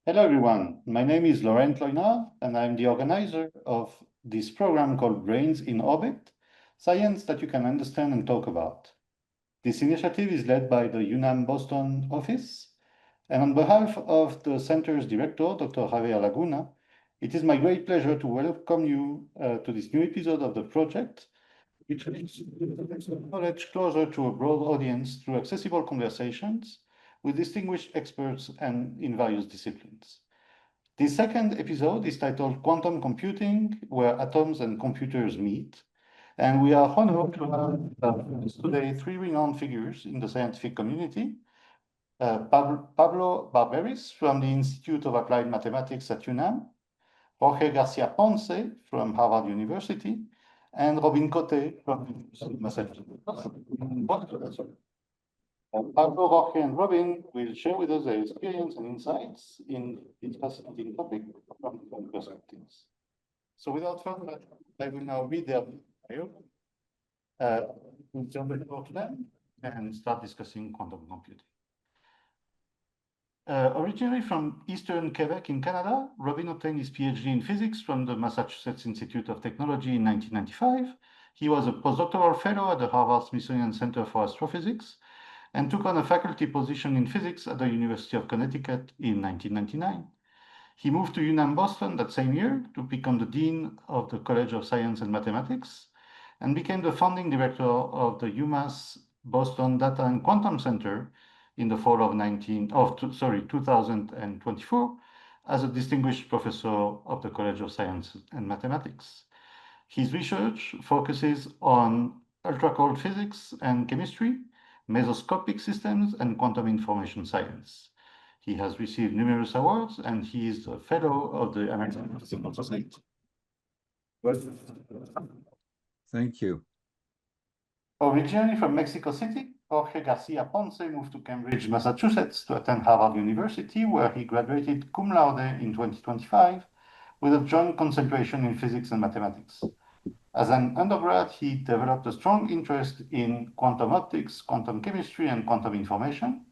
Hello, everyone. My name is Laurent Loinard, and I'm the organizer of this program called Brains in Orbit, science that you can understand and talk about. This initiative is led by the UNAM Boston office, and on behalf of the center's director, Dr. Javier Laguna, it is my great pleasure to welcome you to this new episode of the project, which brings knowledge closer to a broad audience through accessible conversations with distinguished experts and in various disciplines. The second episode is titled Quantum Computing, where atoms and computers meet. And we are honored to have today three renowned figures in the scientific community. Pablo Barberis from the Institute of Applied Mathematics at UNAM, Jorge García Ponce from Harvard University, and Robin Coté from Massachusetts. Pablo, Jorge, and Robin will share with us their experience and insights in this fascinating topic from different perspectives. So without further ado, I will now read their bio. We'll turn the floor to them and start discussing quantum computing. Originally from Eastern Quebec in Canada, Robin obtained his PhD in physics from the Massachusetts Institute of Technology in 1995. He was a postdoctoral fellow at the Harvard-Smithsonian Center for Astrophysics and took on a faculty position in physics at the University of Connecticut in 1999. He moved to UNAM Boston that same year to become the Dean of the College of Science and Mathematics and became the founding director of the UMass Boston Data and Quantum Center in the fall of 2024 as a distinguished professor of the College of Science and Mathematics. His research focuses on ultra-cold physics and chemistry, mesoscopic systems, and quantum information science. He has received numerous awards, and he is a fellow of the American Physical Society. Thank you. Originally from Mexico City, Jorge García Ponce moved to Cambridge, Massachusetts to attend Harvard University, where he graduated cum laude in 2025 with a joint concentration in physics and mathematics. As an undergrad, he developed a strong interest in quantum optics, quantum chemistry, and quantum information.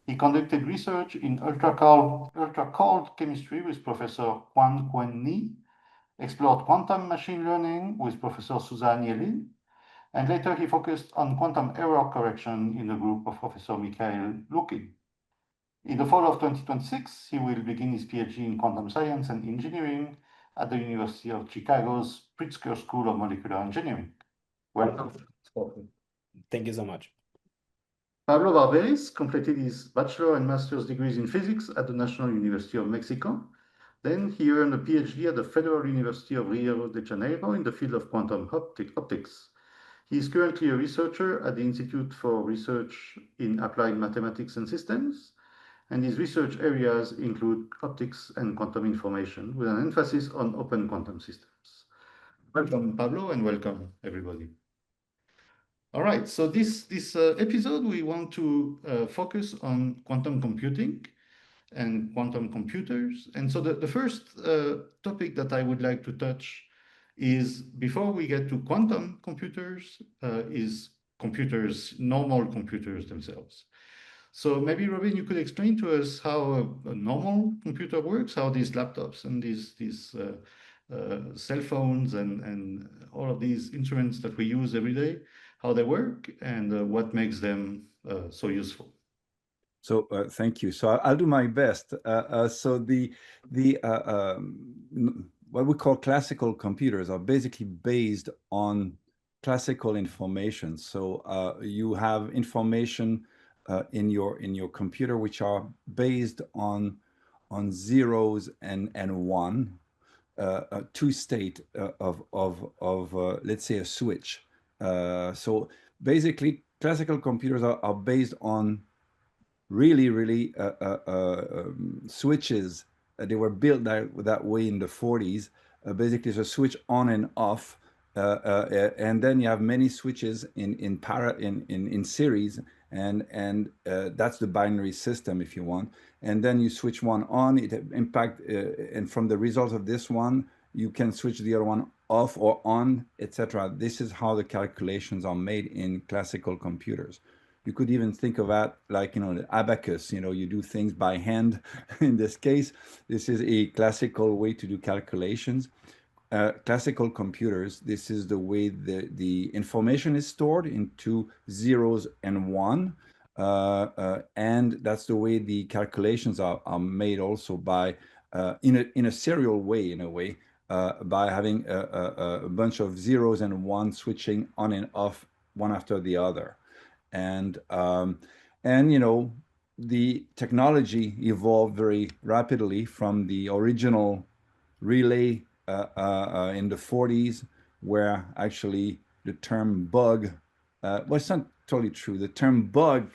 He conducted research in ultra-cold chemistry with Professor Juan Quen Ni, explored quantum machine learning with Professor Suzanne Yelin, and later he focused on quantum error correction in the group of Professor Mikhail Lukin. In the fall of 2026, he will begin his PhD in quantum science and engineering at the University of Chicago's Pritzker School of Molecular Engineering. Welcome. Thank you so much. Pablo Barberis completed his bachelor and master's degrees in physics at the National University of Mexico. Then he earned a PhD at the Federal University of Rio de Janeiro in the field of quantum optics. He is currently a researcher at the Institute for Research in Applied Mathematics and Systems, and his research areas include optics and quantum information, with an emphasis on open quantum systems. Welcome, Pablo, and welcome, everybody. All right, so this episode, we want to focus on quantum computing and quantum computers. And so the first topic that I would like to touch is, before we get to quantum computers, is computers, normal computers themselves. So maybe, Robin, you could explain to us how a normal computer works, how these laptops and these cell phones and all of these instruments that we use every day, how they work and what makes them so useful. So thank you. So I'll do my best. So what we call classical computers are basically based on classical information. So you have information in your computer which are based on zeros and one, two state of let's say a switch. So basically, classical computers are based on really switches. They were built that way in the 40s. Basically, it's a switch on and off, and then you have many switches in series, and that's the binary system, if you want. And then you switch one on, it impact, and from the results of this one, you can switch the other one off or on, etc. This is how the calculations are made in classical computers. You could even think of that like, the abacus, you do things by hand. In this case, this is a classical way to do calculations. Classical computers, this is the way the information is stored into zeros and one. And that's the way the calculations are made also by, in a serial way, in a way, by having a bunch of zeros and ones switching on and off one after the other. And the technology evolved very rapidly from the original relay in the 40s, where actually the term bug, well, it's not totally true. The term bug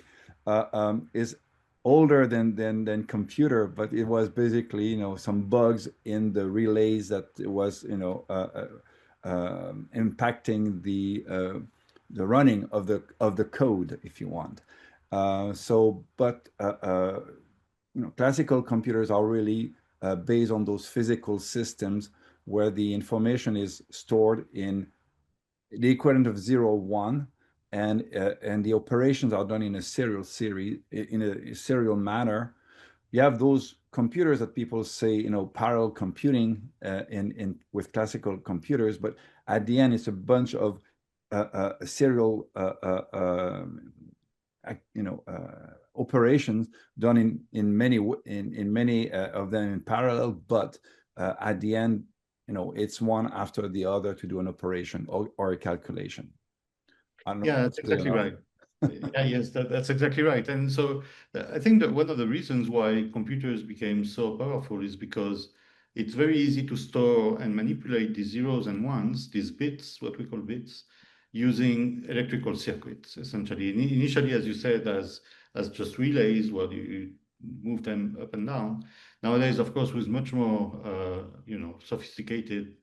is older than computer, but it was basically, some bugs in the relays that was, impacting the running of the code, if you want. Classical computers are really based on those physical systems where the information is stored in the equivalent of 0, 1, and the operations are done in a serial manner. You have those computers that people say, parallel computing with classical computers, but at the end, it's a bunch of serial operations done in many of them in parallel, but at the end, it's one after the other to do an operation or a calculation. I don't know. Yeah, that's exactly right. Yeah, yes, that's exactly right. And so I think that one of the reasons why computers became so powerful is because it's very easy to store and manipulate these zeros and ones, these bits, what we call bits, using electrical circuits, essentially. Initially, as you said, as just relays where you move them up and down. Nowadays, of course, with much more, sophisticated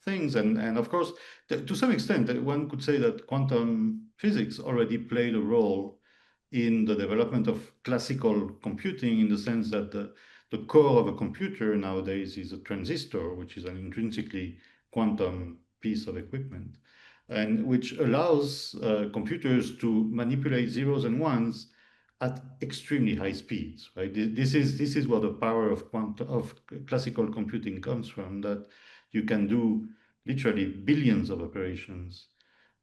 things. And of course, to some extent, one could say that quantum physics already played a role in the development of classical computing, in the sense that the core of a computer nowadays is a transistor, which is an intrinsically quantum piece of equipment, and which allows computers to manipulate zeros and ones at extremely high speeds. Right? This is where the power of classical computing comes from. That you can do literally billions of operations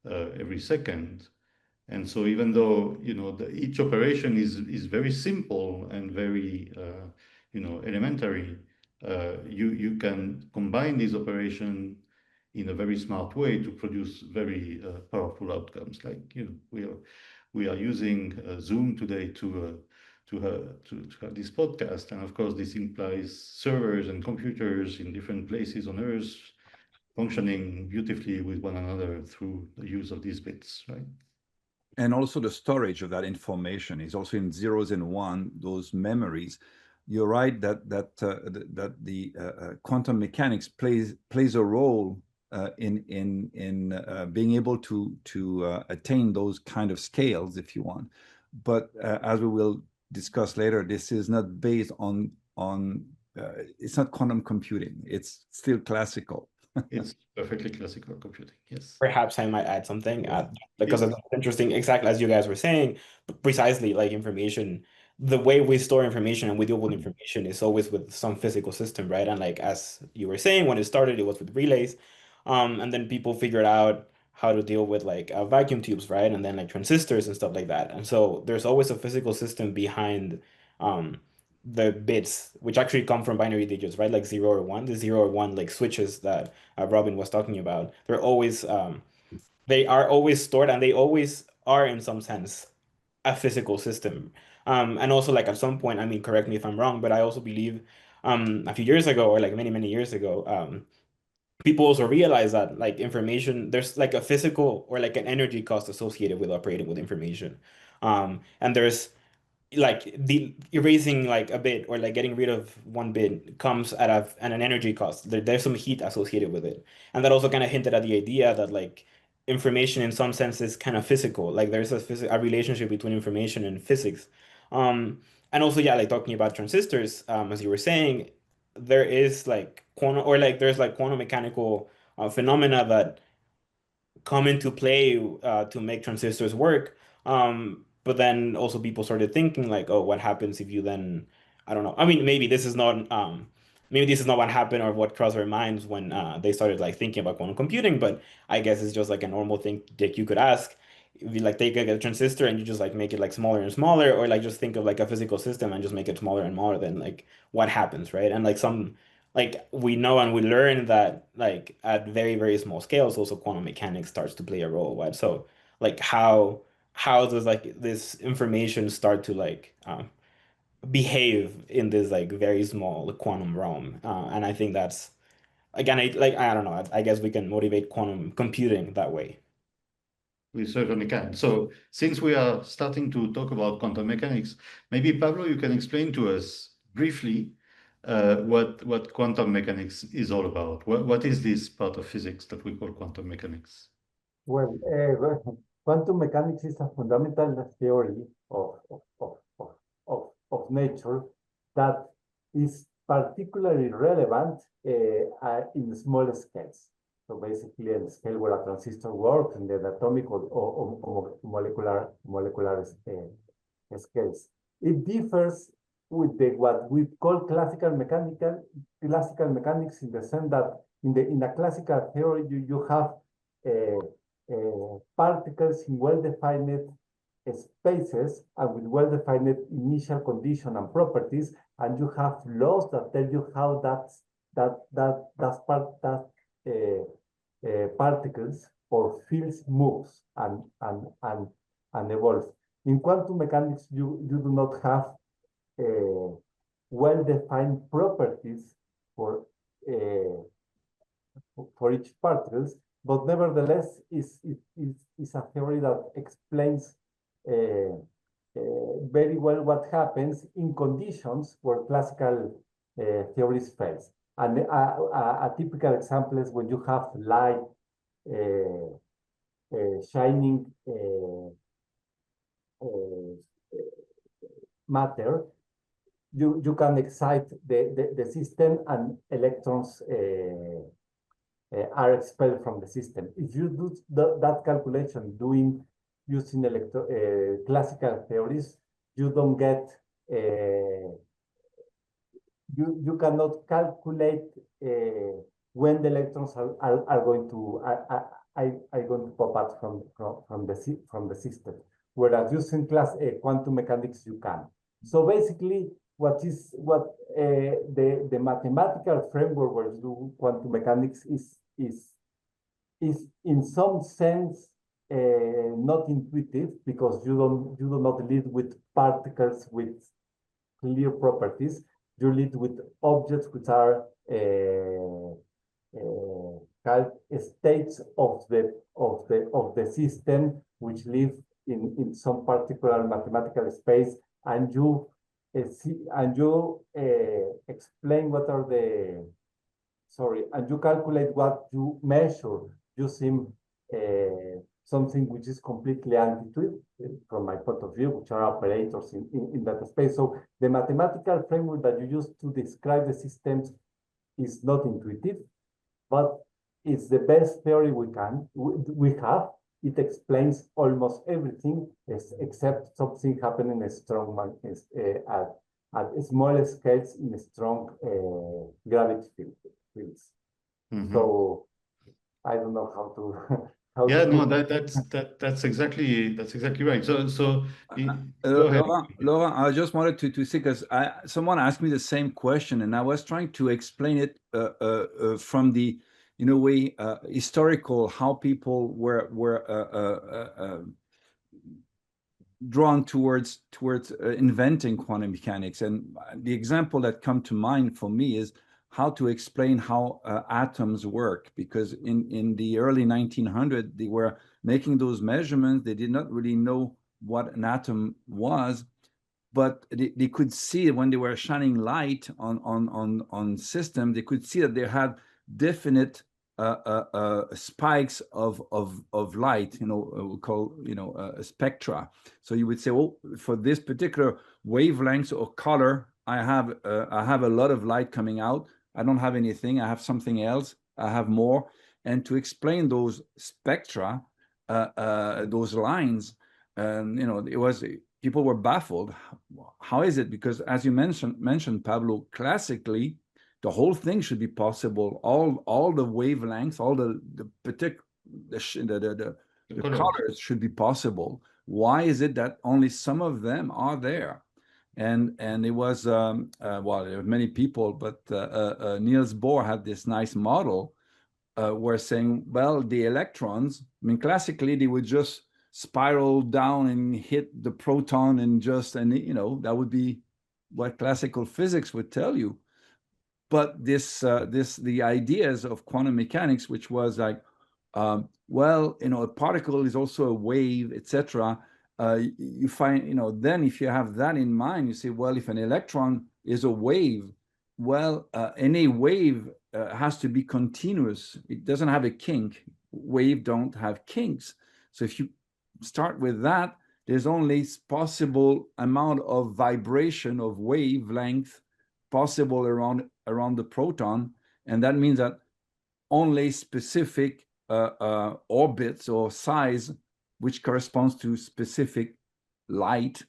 every second. And so even though, each operation is very simple and very, elementary, you can combine these operations in a very smart way to produce very powerful outcomes. Like, we are using Zoom today to have this podcast. And of course, this implies servers and computers in different places on Earth functioning beautifully with one another through the use of these bits, right? And also the storage of that information is also in zeros and one, those memories. You're right that the quantum mechanics plays a role in being able to attain those kind of scales, if you want. But as we will discuss later, this is not based on it's not quantum computing. It's still classical. It's perfectly classical computing, yes. Perhaps I might add something because it's interesting, exactly as you guys were saying, precisely like information, the way we store information and we deal with information is always with some physical system, right? And like as you were saying, when it started, it was with relays. And then people figured out how to deal with like vacuum tubes, right? And then like transistors and stuff like that. And so there's always a physical system behind the bits, which actually come from binary digits, right? Like 0 or 1, the 0 or 1 like switches that Robin was talking about. They are always stored and they always are in some sense a physical system. And also like at some point, I mean, correct me if I'm wrong, but I also believe a few years ago or like many, many years ago, people also realized that like information, there's like a physical or like an energy cost associated with operating with information. And there's like the erasing like a bit or like getting rid of one bit comes at an energy cost. There's some heat associated with it. And that also kind of hinted at the idea that like information in some sense is kind of physical. Like there's a relationship between information and physics. And also, yeah, like talking about transistors, as you were saying, there is like quantum or like there's like quantum mechanical phenomena that come into play to make transistors work. But then also people started thinking like, oh, what happens if you then, I don't know. I mean, maybe this is not what happened or what crossed their minds when they started like thinking about quantum computing, but I guess it's just like a normal thing that you could ask. If you like take a transistor and you just like make it like smaller and smaller, or like just think of like a physical system and just make it smaller and smaller, then like what happens, right? And like some like we know and we learn that like at very, very small scales, also quantum mechanics starts to play a role, right? So like how does like this information start to like behave in this like very small quantum realm? And I think that's again, I don't know. I guess we can motivate quantum computing that way. We certainly can. So since we are starting to talk about quantum mechanics, maybe Pablo, you can explain to us briefly what quantum mechanics is all about. What is this part of physics that we call quantum mechanics? Well, quantum mechanics is a fundamental theory of nature that is particularly relevant in small scales. So basically, in the scale where a transistor works, in the atomic or molecular scales. It differs with what we call classical mechanics in the sense that in a classical theory you have particles in well-defined spaces and with well-defined initial condition and properties, and you have laws that tell you how particles or fields moves and evolve. In quantum mechanics, you do not have well-defined properties for each particles, but nevertheless is a theory that explains very well what happens in conditions where classical theories fail. And a typical example is when you have light shining matter, you can excite the system and electrons are expelled from the system. If you do that calculation using classical theories, you don't get you cannot calculate when the electrons are going to pop out from the system. Whereas using quantum mechanics you can. So basically, what the mathematical framework where you do quantum mechanics is in some sense not intuitive, because you do not lead with particles with clear properties. You lead with objects which are states of the system which live in some particular mathematical space, and you explain what are and you calculate what you measure using something which is completely intuitive from my point of view, which are operators in that space. So the mathematical framework that you use to describe the systems is not intuitive, but it's the best theory we have. It explains almost everything except something happening in at smaller scales in strong gravity fields. Mm-hmm. So I don't know how to. That's exactly right. So go ahead. Laurent, I just wanted to see, because someone asked me the same question, and I was trying to explain it from the, in a way, historical, how people were drawn towards inventing quantum mechanics. And the example that come to mind for me is how to explain how atoms work, because in the early 1900s, they were making those measurements. They did not really know what an atom was, but they could see when they were shining light on systems, they could see that they had definite spikes of light, we call spectra. So you would say, oh, for this particular wavelength or color, I have a lot of light coming out. I don't have anything. I have something else. I have more. And to explain those spectra, those lines, And it was, people were baffled. How is it? Because as you mentioned, Pablo, classically, the whole thing should be possible. All the wavelengths, all the colors should be possible. Why is it that only some of them are there? And it was well, there were many people, but Niels Bohr had this nice model where saying, well, the electrons, I mean, classically they would just spiral down and hit the proton and that would be what classical physics would tell you. But the ideas of quantum mechanics, which was like, well, a particle is also a wave, etc. You find, then if you have that in mind, you say, well, if an electron is a wave, well, any wave has to be continuous. It doesn't have a kink. Wave don't have kinks. So if you start with that, there's only possible amount of vibration of wavelength possible around the proton, and that means that only specific orbits or size, which corresponds to specific light,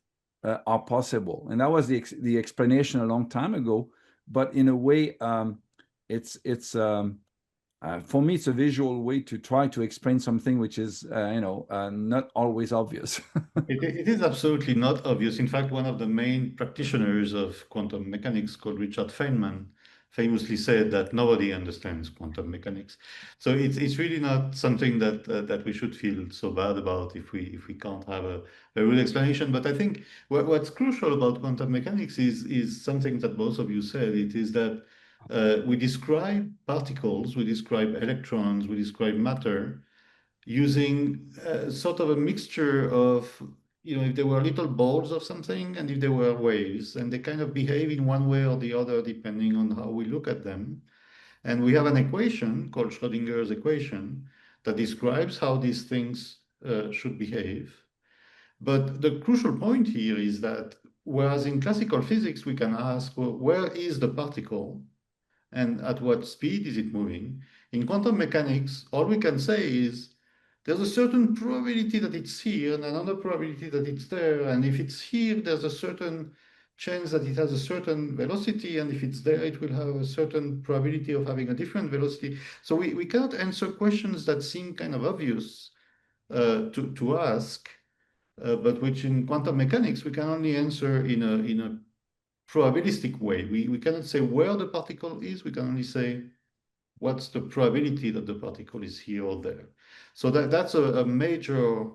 are possible. And that was the explanation a long time ago. But in a way, it's for me, it's a visual way to try to explain something which is not always obvious. It is absolutely not obvious. In fact, one of the main practitioners of quantum mechanics, called Richard Feynman, famously said that nobody understands quantum mechanics. So it's really not something that we should feel so bad about if we can't have a real explanation. But I think what's crucial about quantum mechanics is something that both of you said. It is that we describe particles, we describe electrons, we describe matter using sort of a mixture of, if there were little balls of something and if there were waves, and they kind of behave in one way or the other depending on how we look at them. And we have an equation called Schrödinger's equation that describes how these things should behave. But the crucial point here is that whereas in classical physics we can ask, well, where is the particle and at what speed is it moving? In quantum mechanics, all we can say is there's a certain probability that it's here and another probability that it's there. And if it's here, there's a certain chance that it has a certain velocity. And if it's there, it will have a certain probability of having a different velocity. So we cannot answer questions that seem kind of obvious to ask, but which in quantum mechanics, we can only answer in a probabilistic way. We cannot say where the particle is. We can only say what's the probability that the particle is here or there. So that's a major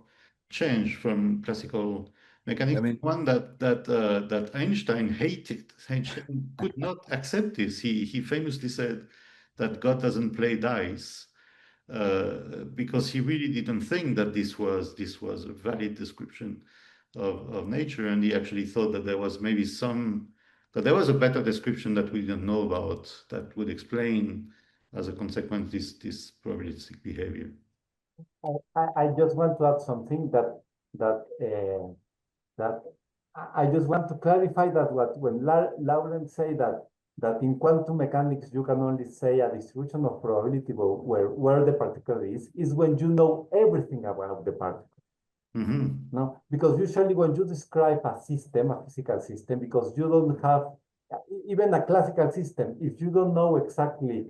change from classical mechanics. I mean, one that Einstein hated. Einstein could not accept this. He famously said that God doesn't play dice because he really didn't think that this was a valid description of nature, and he actually thought that there was maybe that there was a better description that we didn't know about that would explain, as a consequence, this probabilistic behavior. I just want to add something that I just want to clarify that when Laurent say that in quantum mechanics you can only say a distribution of probability where the particle is when you know everything about the particle. Mm-hmm. No, because usually when you describe a system, a physical system, because you don't have even a classical system, if you don't know exactly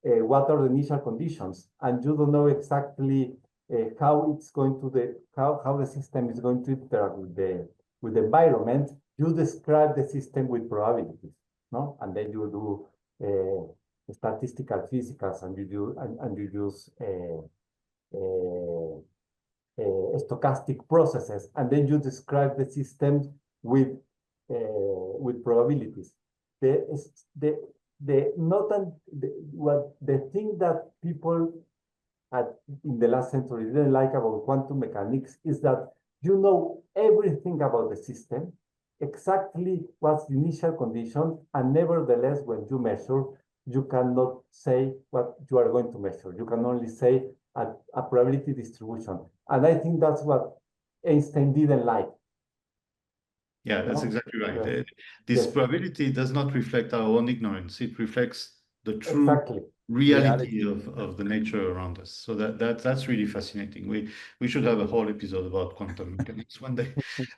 what are the initial conditions and you don't know exactly how it's going to how the system is going to interact with the environment, you describe the system with probabilities, no? And then you do statistical physicals, and you use stochastic processes, and then you describe the system with probabilities. The thing that people in the last century didn't like about quantum mechanics is that you know everything about the system, exactly what's the initial condition, and nevertheless, when you measure, you cannot say what you are going to measure. You can only say a probability distribution. And I think that's what Einstein didn't like. Yeah, that's exactly right. Yeah. This probability does not reflect our own ignorance. It reflects the true Exactly. reality of the nature around us. So that's really fascinating. We should have a whole episode about quantum mechanics one day.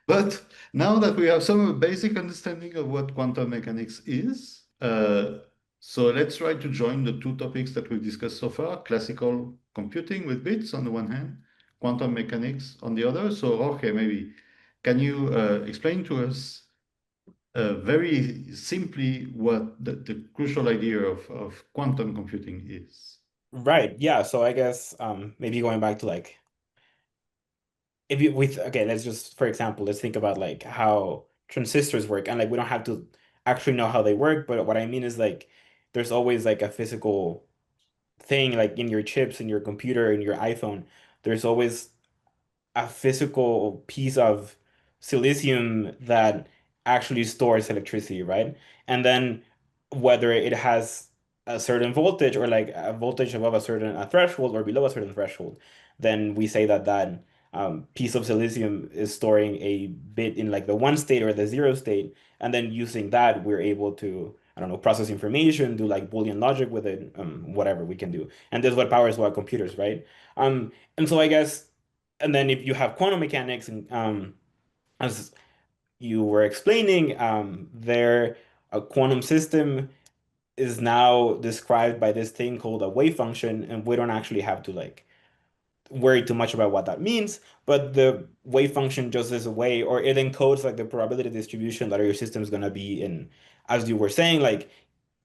But now that we have some basic understanding of what quantum mechanics is, so let's try to join the two topics that we've discussed so far: classical computing with bits on the one hand, quantum mechanics on the other. So Jorge, maybe can you explain to us very simply what the crucial idea of quantum computing is? Right. Yeah. So I guess maybe going back to like if you with okay, let's just for example, let's think about like how transistors work, and like we don't have to actually know how they work, but what I mean is like there's always like a physical thing like in your chips, in your computer, in your iPhone. There's always a physical piece of silicium that actually stores electricity, right? And then whether it has a certain voltage or like a voltage above a certain threshold or below a certain threshold, then we say that that piece of silicium is storing a bit in like the one state or the zero state, and then using that we're able to, I don't know, process information, do like Boolean logic with it, whatever we can do. And this is what powers our computers, right? And so I guess and then if you have quantum mechanics and as you were explaining, there a quantum system is now described by this thing called a wave function, and we don't actually have to like worry too much about what that means, but the wave function just is a way, or it encodes like the probability distribution that your system is going to be in, as you were saying, like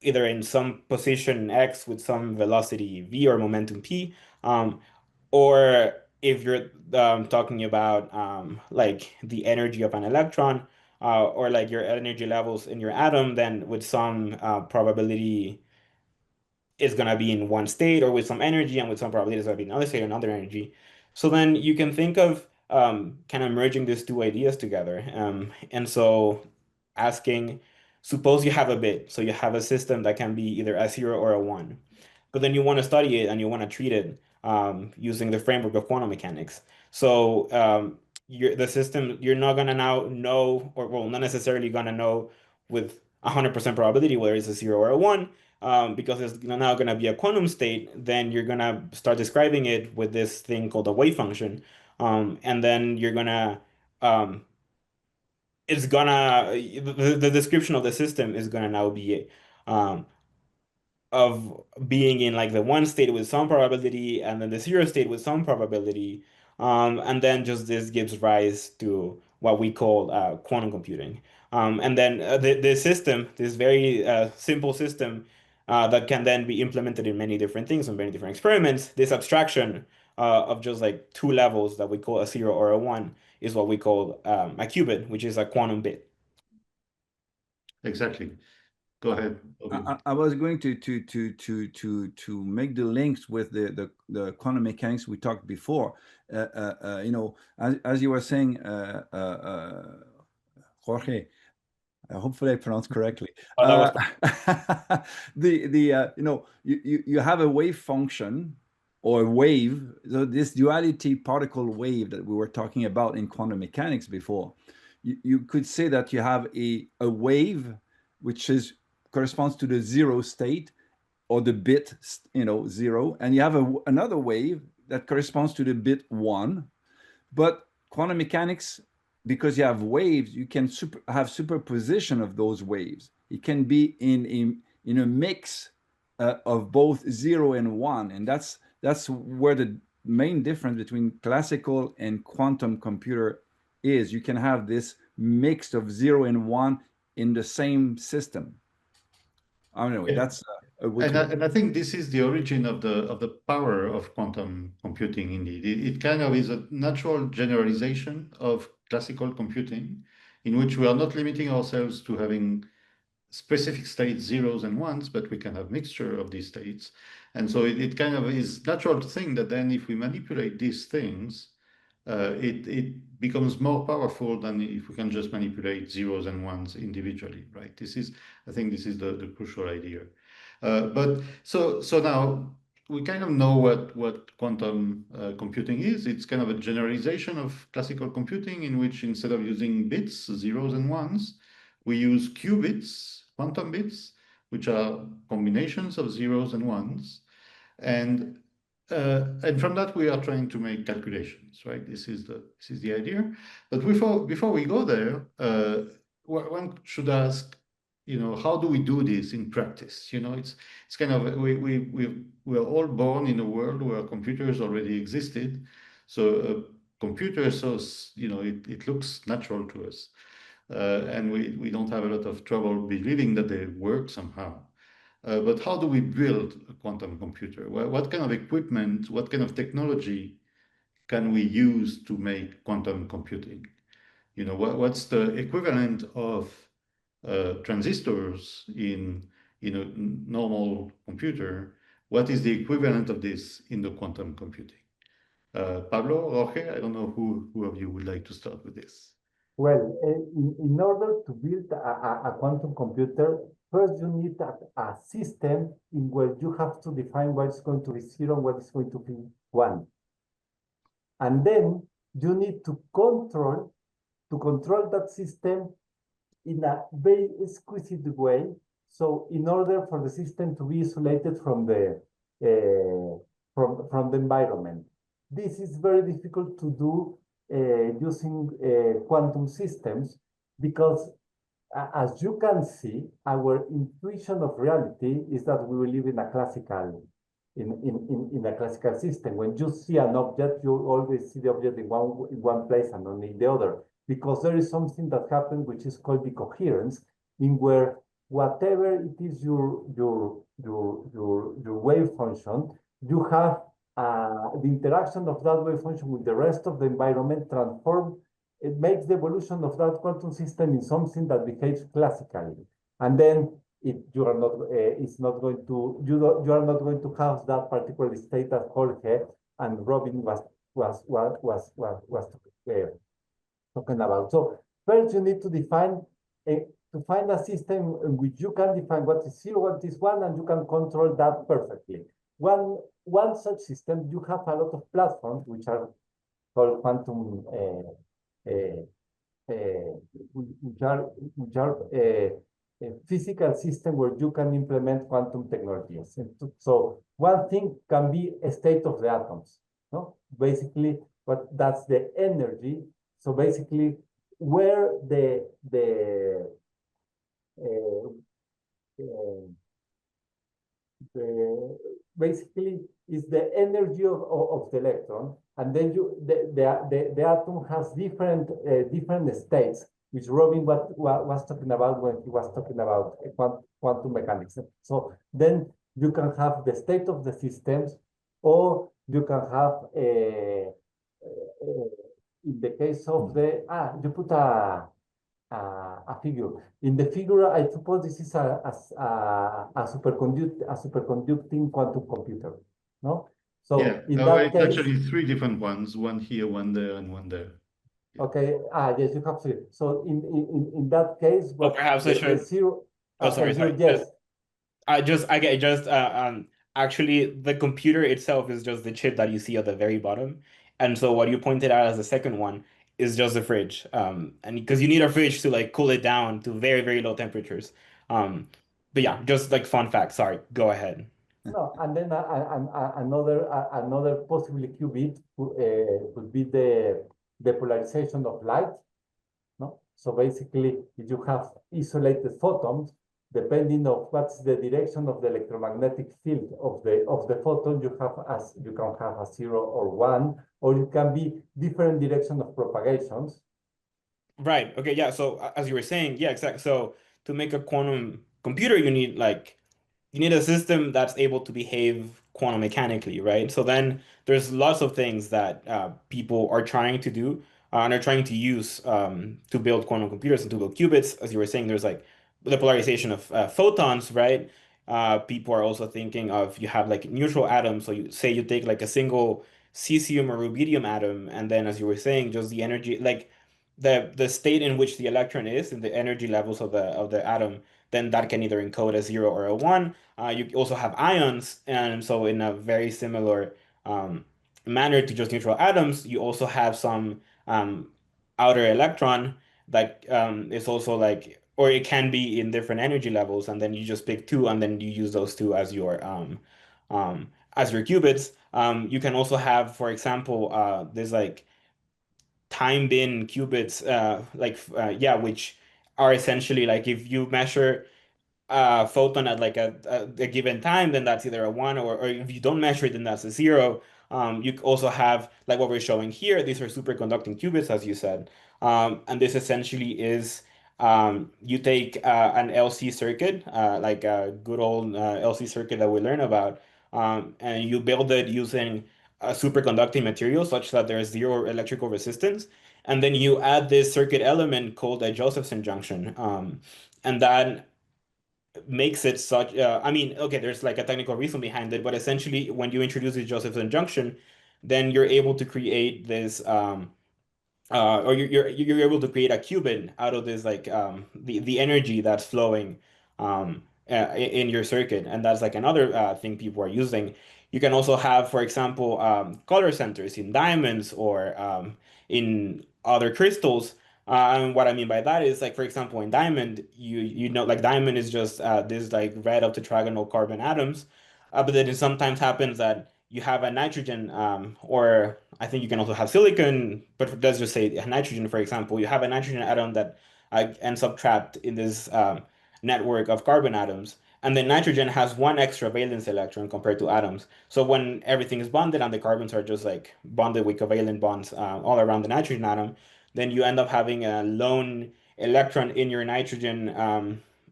either in some position X with some velocity V or momentum P, or if you're talking about like the energy of an electron, or like your energy levels in your atom, then with some probability is going to be in one state, or with some energy, and with some probability is going to be in another state or another energy. So then you can think of kind of merging these two ideas together. And so asking, suppose you have a bit, so you have a system that can be either a zero or a one, but then you want to study it and you want to treat it using the framework of quantum mechanics. So the system, you're not going to now know, or well, not necessarily going to know with 100% probability whether it's a zero or a one, because it's now going to be a quantum state. Then you're going to start describing it with this thing called a wave function. And then you're going to, it's gonna, the description of the system is going to now be um, of being in like the one state with some probability and then the zero state with some probability. And then just this gives rise to what we call quantum computing. And then the system, this very simple system that can then be implemented in many different things and many different experiments, this abstraction of just like two levels that we call a zero or a one is what we call a qubit, which is a quantum bit. Exactly. Go ahead. I was going to make the links with the quantum mechanics we talked before. You know, as you were saying, Jorge, hopefully I pronounced correctly. You know, you have a wave function or a wave. So this duality particle wave that we were talking about in quantum mechanics before, you could say that you have a wave which corresponds to the zero state or the bit, you know, zero, and you have another wave that corresponds to the bit one. But quantum mechanics, because you have waves, you can have superposition of those waves. It can be in a mix of both zero and one, and that's where the main difference between classical and quantum computer is. You can have this mix of zero and one in the same system. Anyway, that's and I think this is the origin of the power of quantum computing. Indeed, it kind of is a natural generalization of classical computing, in which we are not limiting ourselves to having specific states, zeros and ones, but we can have mixture of these states. And so it kind of is natural to think that then if we manipulate these things, it becomes more powerful than if we can just manipulate zeros and ones individually, right? I think this is the crucial idea. But so now we kind of know what quantum computing is. It's kind of a generalization of classical computing in which instead of using bits, zeros and ones, we use qubits, quantum bits, which are combinations of zeros and ones. And from that, we are trying to make calculations, right? This is the idea. But before we go there, one should ask, how do we do this in practice? It's kind of we're all born in a world where computers already existed, so computers, so it looks natural to us, and we don't have a lot of trouble believing that they work somehow. But how do we build a quantum computer? What kind of equipment, what kind of technology can we use to make quantum computing? What's the equivalent of transistors in a normal computer? What is the equivalent of this in the quantum computing? Pablo, Jorge, I don't know who of you would like to start with this. Well, in order to build a quantum computer, first you need a system in where you have to define what is going to be zero and what is going to be one. And then you need to control that system in a very exquisite way. So in order for the system to be isolated from the environment. This is very difficult to do using quantum systems, because as you can see, our intuition of reality is that we will live in a classical system. When you see an object, you always see the object in one place and not in the other, because there is something that happens which is called decoherence, in where whatever it is your wave function, you have the interaction of that wave function with the rest of the environment it makes the evolution of that quantum system in something that behaves classically. And then you are not going to have that particular state that Jorge and Robin was talking about. So first you need to find a system in which you can define what is zero, what is one, and you can control that perfectly. One such system, you have a lot of platforms which are called quantum, which are physical system where you can implement quantum technologies. And so one thing can be a state of the atoms, no? Basically, that's the energy. So basically, where basically is the energy of the electron, and then the atom has different states, which Robin was talking about when he was talking about quantum mechanics. So then you can have the state of the systems, or you can have in the case of you put a figure. In the figure, I suppose this is a superconducting quantum computer, no? So yeah, in that it's case, actually three different ones, one here, one there, and one there. Yeah. Okay. Yes, you have to. So in that case, Well, perhaps I should. Zero. Oh, sorry. Yes. Actually, the computer itself is just the chip that you see at the very bottom. And so what you pointed out as the second one is just the fridge. And because you need a fridge to like cool it down to very, very low temperatures. But yeah, just like fun fact. Sorry, go ahead. No, and then another possibly qubit would be the polarization of light. No, so basically, if you have isolated photons, depending on what's the direction of the electromagnetic field of the photon, you can have a 0 or 1, or it can be different direction of propagations. Right. Okay. Yeah. So as you were saying, yeah, exactly. So to make a quantum computer, you need a system that's able to behave quantum mechanically, right? So then there's lots of things that people are trying to do and are trying to use to build quantum computers and to build qubits. As you were saying, there's like the polarization of photons, right? People are also thinking of you have like neutral atoms. So you say you take like a single cesium or rubidium atom, and then as you were saying, just the energy, like the state in which the electron is and the energy levels of the atom, then that can either encode a 0 or a 1. You also have ions, and so in a very similar manner to just neutral atoms, you also have some outer electron that is also like, or it can be in different energy levels, and then you just pick two, and then you use those two as your qubits. You can also have, for example, there's like time bin qubits, yeah, which are essentially like if you measure photon at like a given time, then that's either a one, or if you don't measure it, then that's a zero. You also have like what we're showing here. These are superconducting qubits, as you said. And this essentially is you take an LC circuit, like a good old LC circuit that we learn about, and you build it using a superconducting material such that there's zero electrical resistance. And then you add this circuit element called a Josephson junction. And that makes it such I mean, okay, there's like a technical reason behind it, but essentially when you introduce the Josephson junction, then you're able to create this or you're able to create a qubit out of this like the energy that's flowing in your circuit, and that's like another thing people are using. You can also have, for example, color centers in diamonds or in other crystals. And what I mean by that is like, for example, in diamond, you know, like diamond is just this like red up tetragonal carbon atoms, but then it sometimes happens that you have a nitrogen, or I think you can also have silicon, but let's just say nitrogen, for example. You have a nitrogen atom that ends up trapped in this network of carbon atoms. And then nitrogen has one extra valence electron compared to atoms. So when everything is bonded and the carbons are just like bonded with covalent bonds all around the nitrogen atom, then you end up having a lone electron in your nitrogen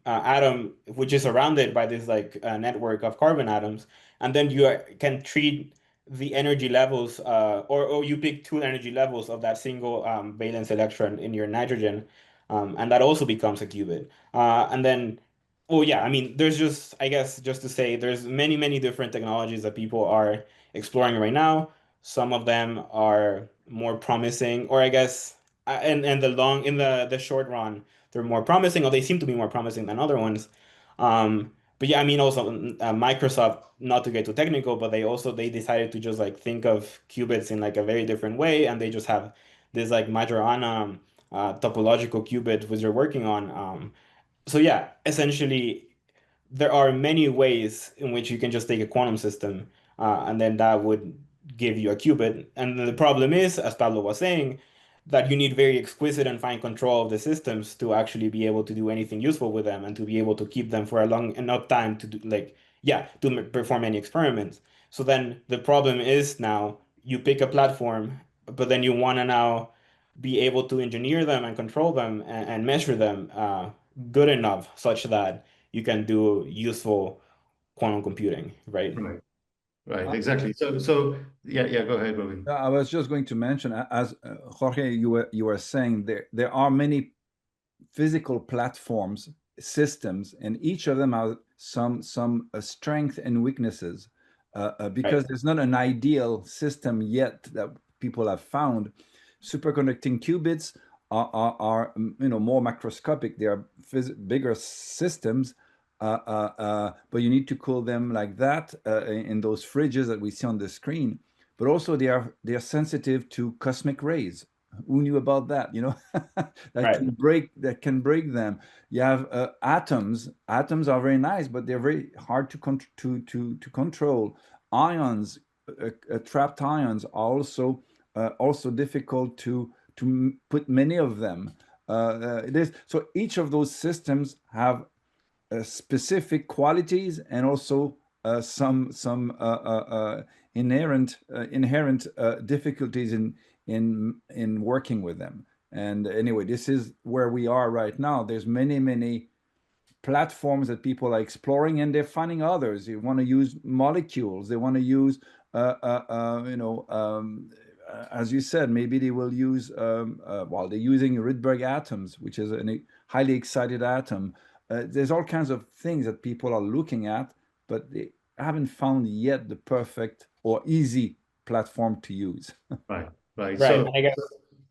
atom, which is surrounded by this like network of carbon atoms. And then you can treat the energy levels, or you pick two energy levels of that single valence electron in your nitrogen, and that also becomes a qubit. And then, oh yeah, I mean, there's just, I guess, just to say, there's many, many different technologies that people are exploring right now. Some of them are more promising, or I guess, and in the short run, they're more promising, or they seem to be more promising than other ones. But yeah, I mean, also Microsoft, not to get too technical, but they decided to just like think of qubits in like a very different way, and they just have this like Majorana topological qubit which they're working on. So yeah, essentially, there are many ways in which you can just take a quantum system, and then that would give you a qubit. And the problem is, as Pablo was saying, that you need very exquisite and fine control of the systems to actually be able to do anything useful with them and to be able to keep them for a long enough time to do, like, yeah, to perform any experiments. So then the problem is now you pick a platform, but then you want to now be able to engineer them and control them and measure them good enough such that you can do useful quantum computing, right? Right. Right. Exactly. So yeah. Go ahead, Robin. I was just going to mention, as Jorge, you were saying, there are many physical platforms, systems, and each of them have some strength and weaknesses, because there's not an ideal system yet that people have found. Superconducting qubits are more macroscopic. They are bigger systems, but you need to cool them like that in those fridges that we see on the screen. But also they are sensitive to cosmic rays. Who knew about that? That can break them. You have atoms. Atoms are very nice, but they're very hard to control. Ions, trapped ions, are also difficult to put many of them. So each of those systems have specific qualities and also some inherent difficulties in working with them. And anyway, this is where we are right now. There's many platforms that people are exploring, and they're finding others. They want to use molecules. They want to use as you said, maybe they will use they're using Rydberg atoms, which is a highly excited atom. There's all kinds of things that people are looking at, but they haven't found yet the perfect or easy platform to use. Right. So I guess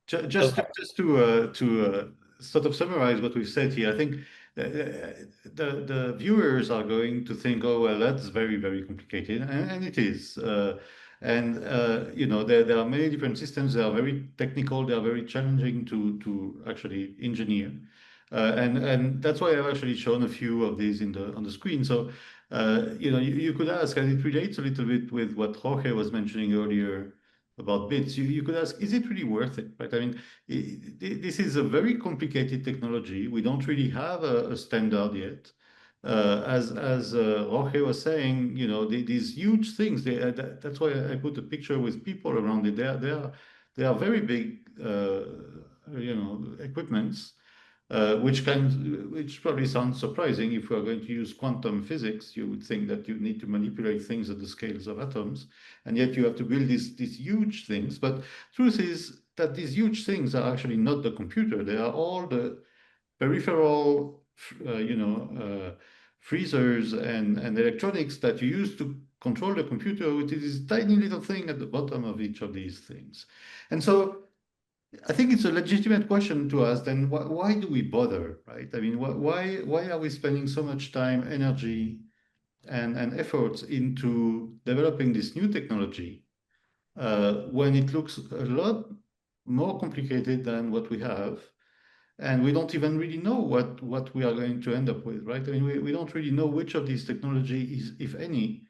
just to sort of summarize what we've said here, I think the viewers are going to think, oh well, that's very, very complicated, and it is. There are many different systems. They are very technical. They are very challenging to actually engineer. And that's why I've actually shown a few of these on the screen. So, you could ask, and it relates a little bit with what Jorge was mentioning earlier about bits. You could ask, is it really worth it, right? I mean, this is a very complicated technology. We don't really have a standard yet. As Jorge was saying, these huge things. That's why I put a picture with people around it. They are very big, equipments. Which probably sounds surprising. If we are going to use quantum physics, you would think that you need to manipulate things at the scales of atoms, and yet you have to build these huge things. But truth is that these huge things are actually not the computer. They are all the peripheral, freezers and electronics that you use to control the computer, which is this tiny little thing at the bottom of each of these things. And so I think it's a legitimate question to ask, then why do we bother, right? I mean, why are we spending so much time, energy, and efforts into developing this new technology when it looks a lot more complicated than what we have, and we don't even really know what we are going to end up with, right? I mean, we don't really know which of these technologies, if any,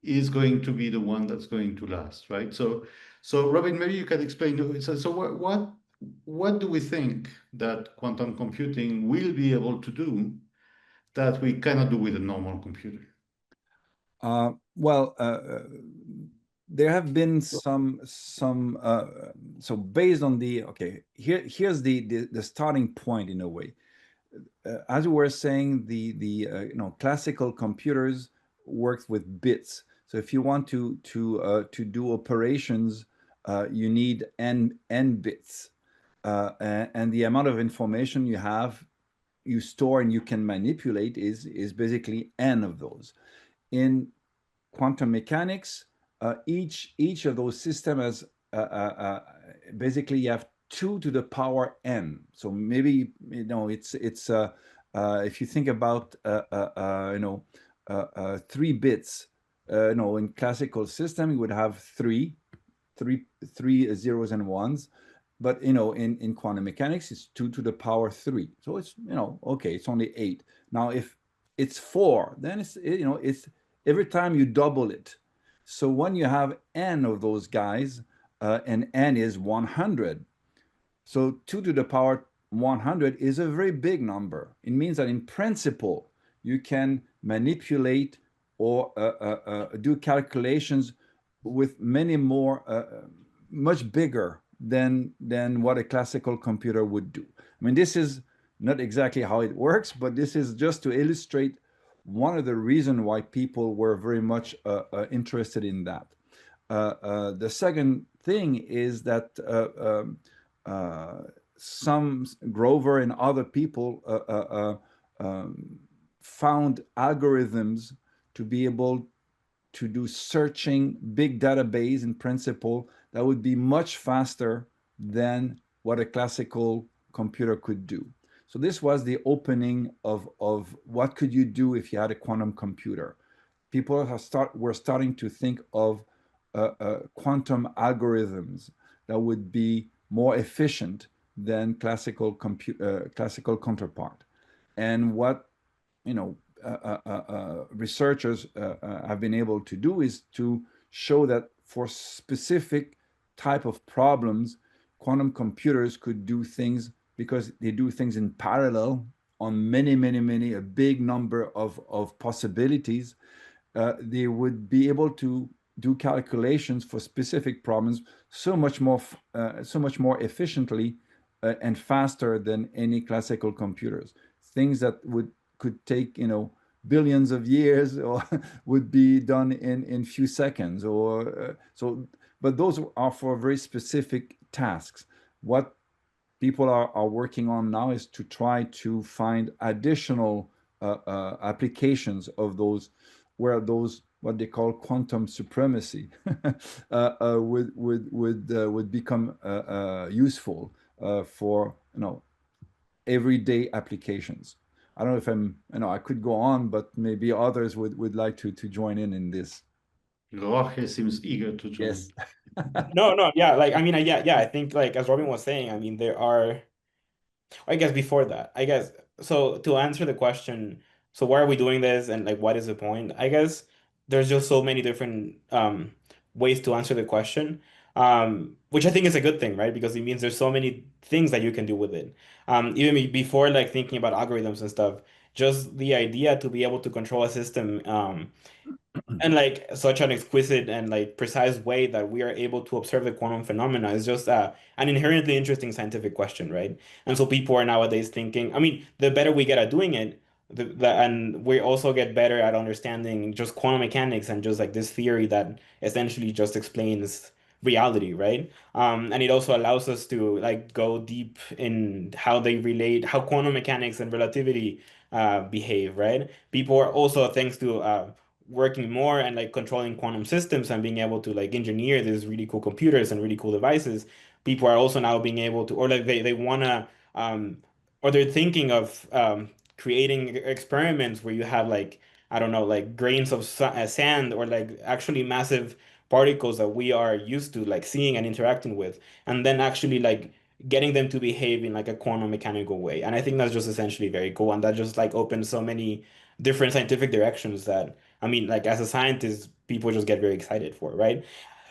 is going to be the one that's going to last, right? So Robin, maybe you can explain. So what do we think that quantum computing will be able to do that we cannot do with a normal computer? There have been some so based on here's the starting point in a way. As we were saying, the classical computers worked with bits. So if you want to do operations, you need n bits, and the amount of information you store and you can manipulate is basically n of those. In quantum mechanics, each of those systems has basically you have 2 to the power n. So maybe it's if you think about 3 bits, in classical system you would have three zeros and ones, but in quantum mechanics it's 2 to the power 3. So it's okay, it's only 8. Now if it's 4, then it's every time you double it. So when you have n of those guys, and n is 100, so 2 to the power 100 is a very big number. It means that in principle you can manipulate or do calculations with many more, much bigger than what a classical computer would do. I mean, this is not exactly how it works, but this is just to illustrate one of the reasons why people were very much interested in that. The second thing is that some Grover and other people found algorithms to be able to do searching big database in principle that would be much faster than what a classical computer could do. So this was the opening of what could you do if you had a quantum computer. People were starting to think of quantum algorithms that would be more efficient than classical counterpart. And what researchers have been able to do is to show that for specific type of problems, quantum computers could do things because they do things in parallel on many, a big number of possibilities. They would be able to do calculations for specific problems so much more efficiently and faster than any classical computers. Things that could take billions of years or would be done in few seconds but those are for very specific tasks. What people are working on now is to try to find additional applications of those, where those what they call quantum supremacy would become useful for everyday applications. I don't know if I could go on, but maybe others would like to join in this. Jorge seems eager to join. Yes. No, yeah. I think as Robin was saying, I mean, there are I guess before that, I guess, so to answer the question, so why are we doing this and like what is the point? I guess there's just so many different ways to answer the question, which I think is a good thing, right? Because it means there's so many things that you can do with it. Even before like thinking about algorithms and stuff, just the idea to be able to control a system and like such an exquisite and like precise way that we are able to observe the quantum phenomena is just an inherently interesting scientific question, right? And so people are nowadays thinking, I mean, the better we get at doing it, and we also get better at understanding just quantum mechanics and just like this theory that essentially just explains reality, right? And it also allows us to like go deep in how they relate, how quantum mechanics and relativity behave, right? People are also, thanks to working more and like controlling quantum systems and being able to like engineer these really cool computers and really cool devices, people are also now being able to, or like they want to, or they're thinking of creating experiments where you have like, I don't know, like grains of sand or like actually massive particles that we are used to like seeing and interacting with, and then actually like getting them to behave in like a quantum mechanical way. And I think that's just essentially very cool. And that just like opens so many different scientific directions that I mean, like as a scientist, people just get very excited for, right?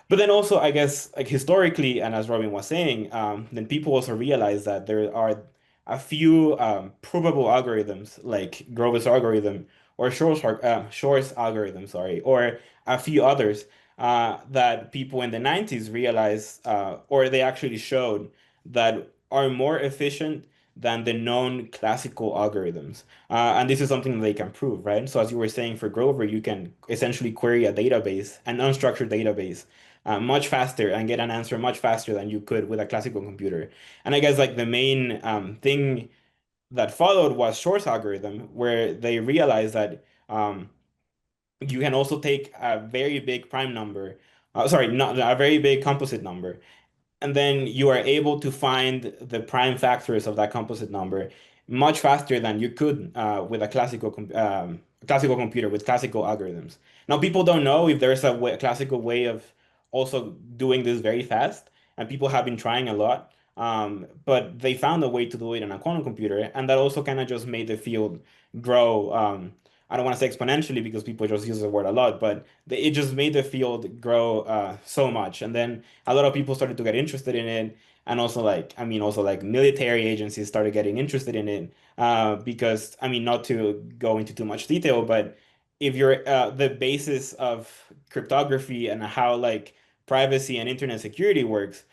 But then also, I guess, like historically, and as Robin was saying, then people also realize that there are a few provable algorithms, like Grover's algorithm or Shor's algorithm, sorry, or a few others that people in the 90s realized, or they actually showed that are more efficient than the known classical algorithms. And this is something that they can prove, right? So as you were saying for Grover, you can essentially query a database, an unstructured database, much faster and get an answer much faster than you could with a classical computer. And I guess like the main thing that followed was Shor's algorithm, where they realized that you can also take a very big prime number, sorry, not a very big composite number, and then you are able to find the prime factors of that composite number much faster than you could with a classical computer with classical algorithms. Now, people don't know if there's a classical way of also doing this very fast, and people have been trying a lot. But they found a way to do it in a quantum computer, and that also kind of just made the field grow. I don't want to say exponentially because people just use the word a lot, but it just made the field grow so much. And then a lot of people started to get interested in it, and also like I mean also like military agencies started getting interested in it because I mean not to go into too much detail, but if you're the basis of cryptography and how like privacy and internet security works,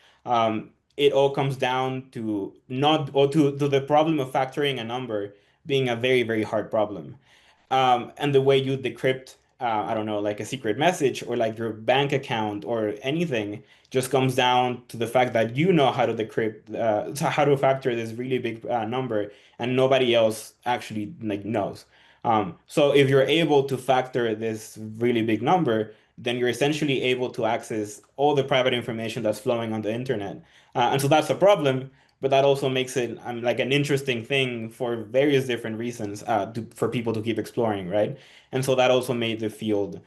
it all comes down to not or to the problem of factoring a number being a very, very hard problem. And the way you decrypt, I don't know, like a secret message or like your bank account or anything just comes down to the fact that you know how to decrypt, so how to factor this really big number, and nobody else actually like knows. So if you're able to factor this really big number, then you're essentially able to access all the private information that's flowing on the internet. And so that's a problem, but that also makes it like an interesting thing for various different reasons for people to keep exploring, right? And so that also made the field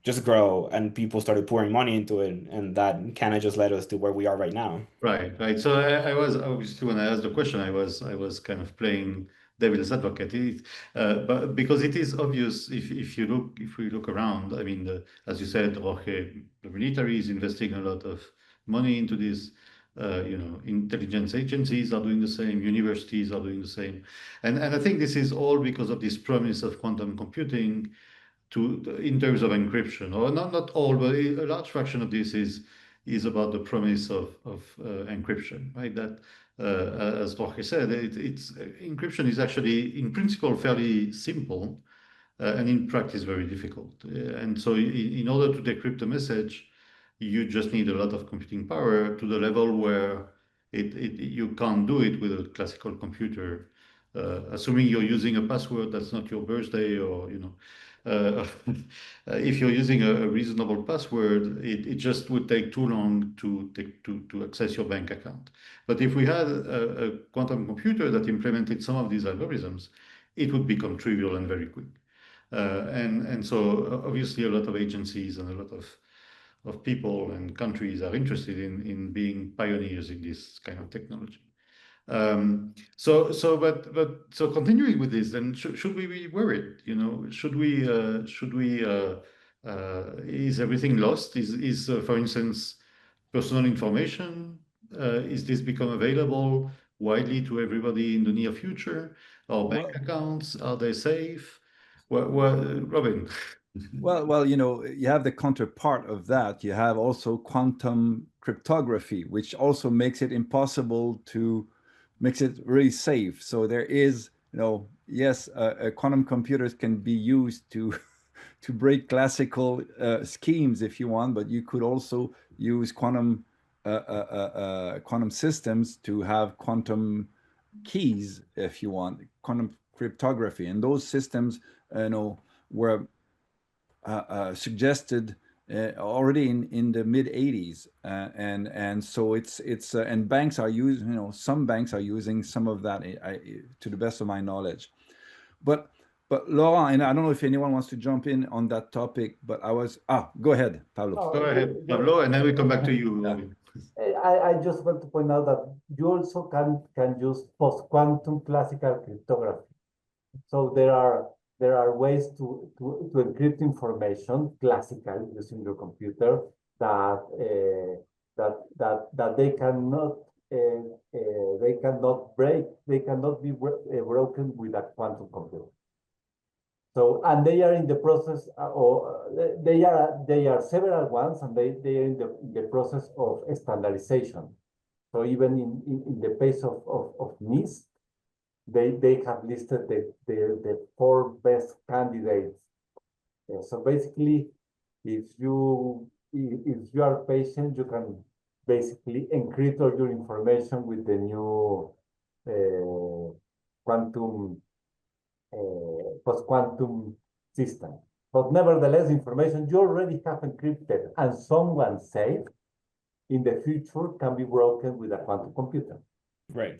just grow, and people started pouring money into it, and that kind of just led us to where we are right now. Right, right. So I was obviously when I asked the question, I was kind of playing devil's advocate. But because it is obvious if we look around, I mean, as you said, Jorge, the military is investing a lot of money into this. Intelligence agencies are doing the same, universities are doing the same, and I think this is all because of this promise of quantum computing in terms of encryption, or not all, but a large fraction of this is about the promise of encryption, right? That as Jorge said, it's encryption is actually in principle fairly simple, and in practice very difficult. And so, in order to decrypt a message, you just need a lot of computing power to the level where you can't do it with a classical computer, assuming you're using a password that's not your birthday, or if you're using a reasonable password, it just would take too long to access your bank account. But if we had a quantum computer that implemented some of these algorithms, it would become trivial and very quick. And so obviously a lot of agencies and a lot of people and countries are interested in being pioneers in this kind of technology. So continuing with this, then should we be worried? You know, should we is everything lost? Is for instance, personal information, is this become available widely to everybody in the near future? Or bank accounts, are they safe? Robin. Well, you know, you have the counterpart of that. You have also quantum cryptography, which also makes it impossible to makes it really safe. So there is, you know, yes, quantum computers can be used to to break classical schemes if you want, but you could also use quantum systems to have quantum keys if you want, quantum cryptography, and those systems, you know, were suggested already in the mid 80s, and so it's and banks are using, you know, some banks are using some of that, to the best of my knowledge. But Laurent, and I don't know if anyone wants to jump in on that topic, but go ahead, Pablo. No, Go ahead, Pablo, and then we come back to you. I just want to point out that you also can use post-quantum classical cryptography. So there are ways to encrypt information classically using your computer that they cannot be broken with a quantum computer. So, and they are in the process, they are several ones, and they are in the process of standardization. So even in the case of NIST, they have listed the 4 best candidates. So basically, if you are patient, you can basically encrypt all your information with the new quantum post-quantum system. But nevertheless, information you already have encrypted and someone saved in the future can be broken with a quantum computer. Right.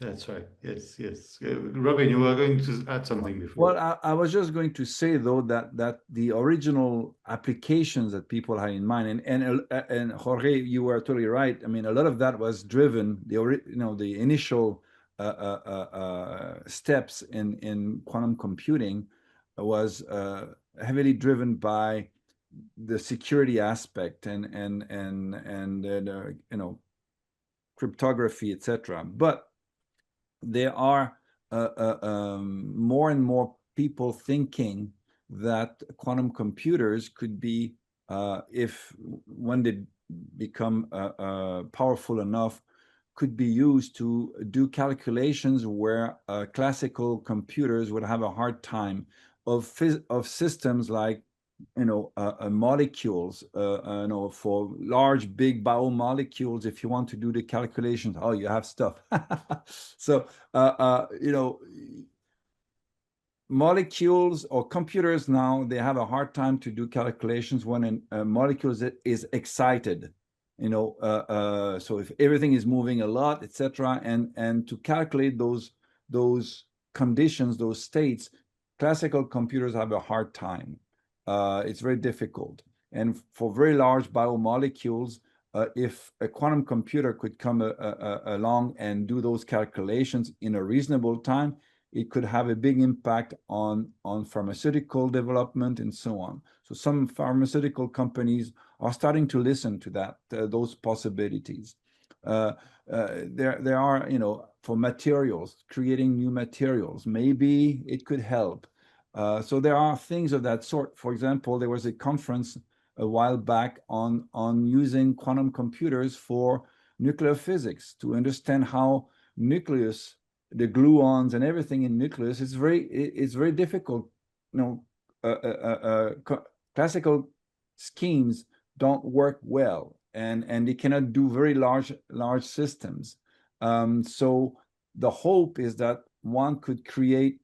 That's right. Yes. Robin, you were going to add something before. Well, I was just going to say though that the original applications that people had in mind, and Jorge, you were totally right. I mean, a lot of that was driven, the initial steps in quantum computing was heavily driven by the security aspect and cryptography, etc. But there are more and more people thinking that quantum computers could be, when they become powerful enough, could be used to do calculations where classical computers would have a hard time of systems like, molecules, for large, big biomolecules. If you want to do the calculations, you have stuff. So, molecules or computers now, they have a hard time to do calculations when a molecule is excited. So if everything is moving a lot, etc., and to calculate those conditions, those states, classical computers have a hard time. It's very difficult. And for very large biomolecules, if a quantum computer could come along and do those calculations in a reasonable time, it could have a big impact on pharmaceutical development and so on. So some pharmaceutical companies are starting to listen to those possibilities. There are, for materials, creating new materials, maybe it could help. So there are things of that sort. For example, there was a conference a while back on using quantum computers for nuclear physics to understand how nucleus, the gluons and everything in nucleus, it's very difficult. Classical schemes don't work well, and they cannot do very large systems. So the hope is that one could create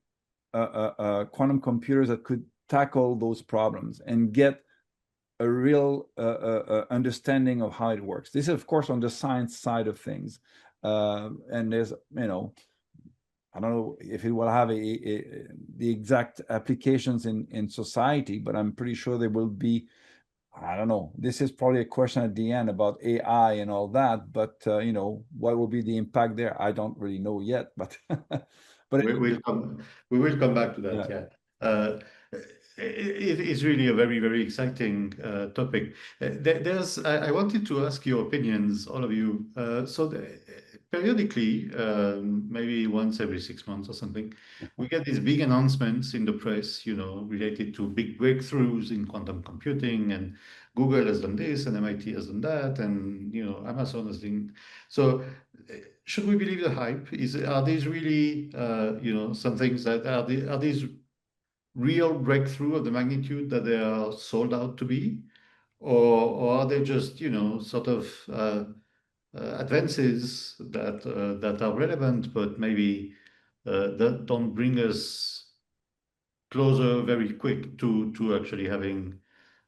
quantum computers that could tackle those problems and get a real understanding of how it works. This is, of course, on the science side of things. And there's, I don't know if it will have the exact applications in society, but I'm pretty sure there will be I don't know. This is probably a question at the end about AI and all that, but you know, what will be the impact there? I don't really know yet, but but we will come back to that. Yeah. It is really a very, very exciting topic. I wanted to ask your opinions, all of you. Periodically, maybe once every 6 months or something, we get these big announcements in the press, you know, related to big breakthroughs in quantum computing, and Google has done this, and MIT has done that, and you know, Amazon has done. So, should we believe the hype? Are these really, you know, some things that are these real breakthrough of the magnitude that they are sold out to be, or are they just, you know, sort of advances that are relevant, but maybe that don't bring us closer very quick to actually having,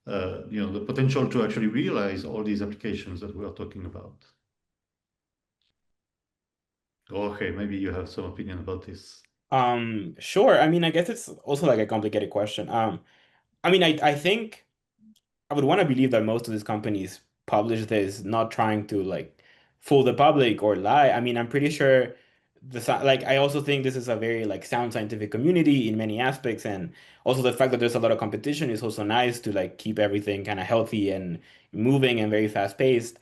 you know, the potential to actually realize all these applications that we are talking about. Okay, maybe you have some opinion about this. Sure. I mean, I guess it's also like a complicated question. I mean, I think I would want to believe that most of these companies publish this not trying to like fool the public or lie. I mean, I'm pretty sure like I also think this is a very like sound scientific community in many aspects, and also the fact that there's a lot of competition is also nice to like keep everything kind of healthy and moving and very fast paced.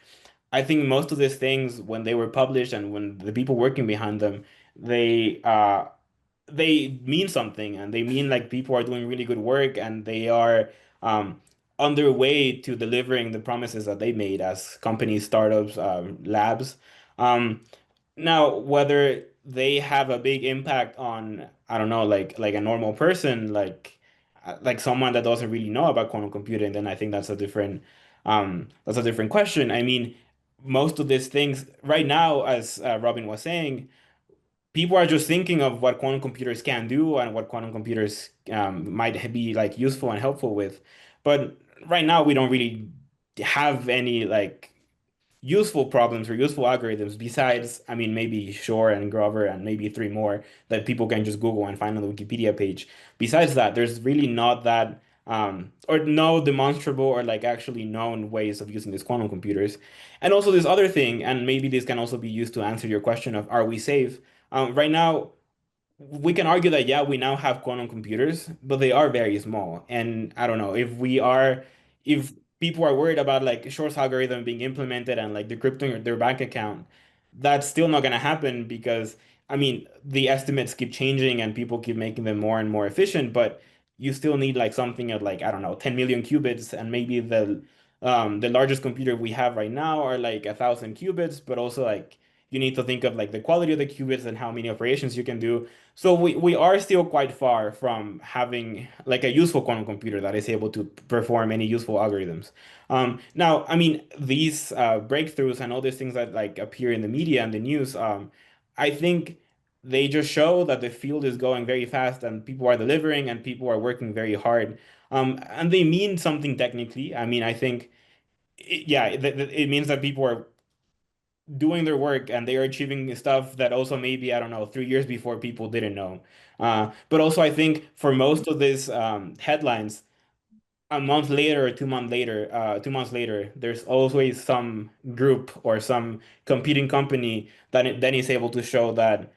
I think most of these things, when they were published and when the people working behind them, they uh they mean something, and they mean like people are doing really good work, and they are on their way to delivering the promises that they made as companies, startups, labs. Um, Now, whether they have a big impact on, I don't know, like a normal person, like someone that doesn't really know about quantum computing, then I think that's a different question. I mean, most of these things right now, as Robin was saying, people are just thinking of what quantum computers can do and what quantum computers might be like useful and helpful with. But right now, we don't really have any like useful problems or useful algorithms besides, I mean, maybe Shor and Grover and maybe three more that people can just Google and find on the Wikipedia page. Besides that, there's really not that or no demonstrable or like actually known ways of using these quantum computers. And also this other thing, and maybe this can also be used to answer your question of are we safe? Right now, we can argue that yeah, we now have quantum computers, but they are very small. And I don't know if people are worried about like Shor's algorithm being implemented and like decrypting their bank account, that's still not gonna happen because I mean the estimates keep changing and people keep making them more and more efficient, but you still need like something of like I don't know 10 million qubits, and maybe the largest computer we have right now are like 1,000 qubits, but also like you need to think of like the quality of the qubits and how many operations you can do. So we are still quite far from having like a useful quantum computer that is able to perform any useful algorithms. Now, I mean, these breakthroughs and all these things that like appear in the media and the news, I think they just show that the field is going very fast and people are delivering and people are working very hard. And they mean something technically. I mean, I think, yeah, it means that people are doing their work and they are achieving stuff that also maybe, I don't know, 3 years before people didn't know. But also, I think for most of these headlines, a month later or 2 months later, 2 months later, there's always some group or some competing company that then is able to show that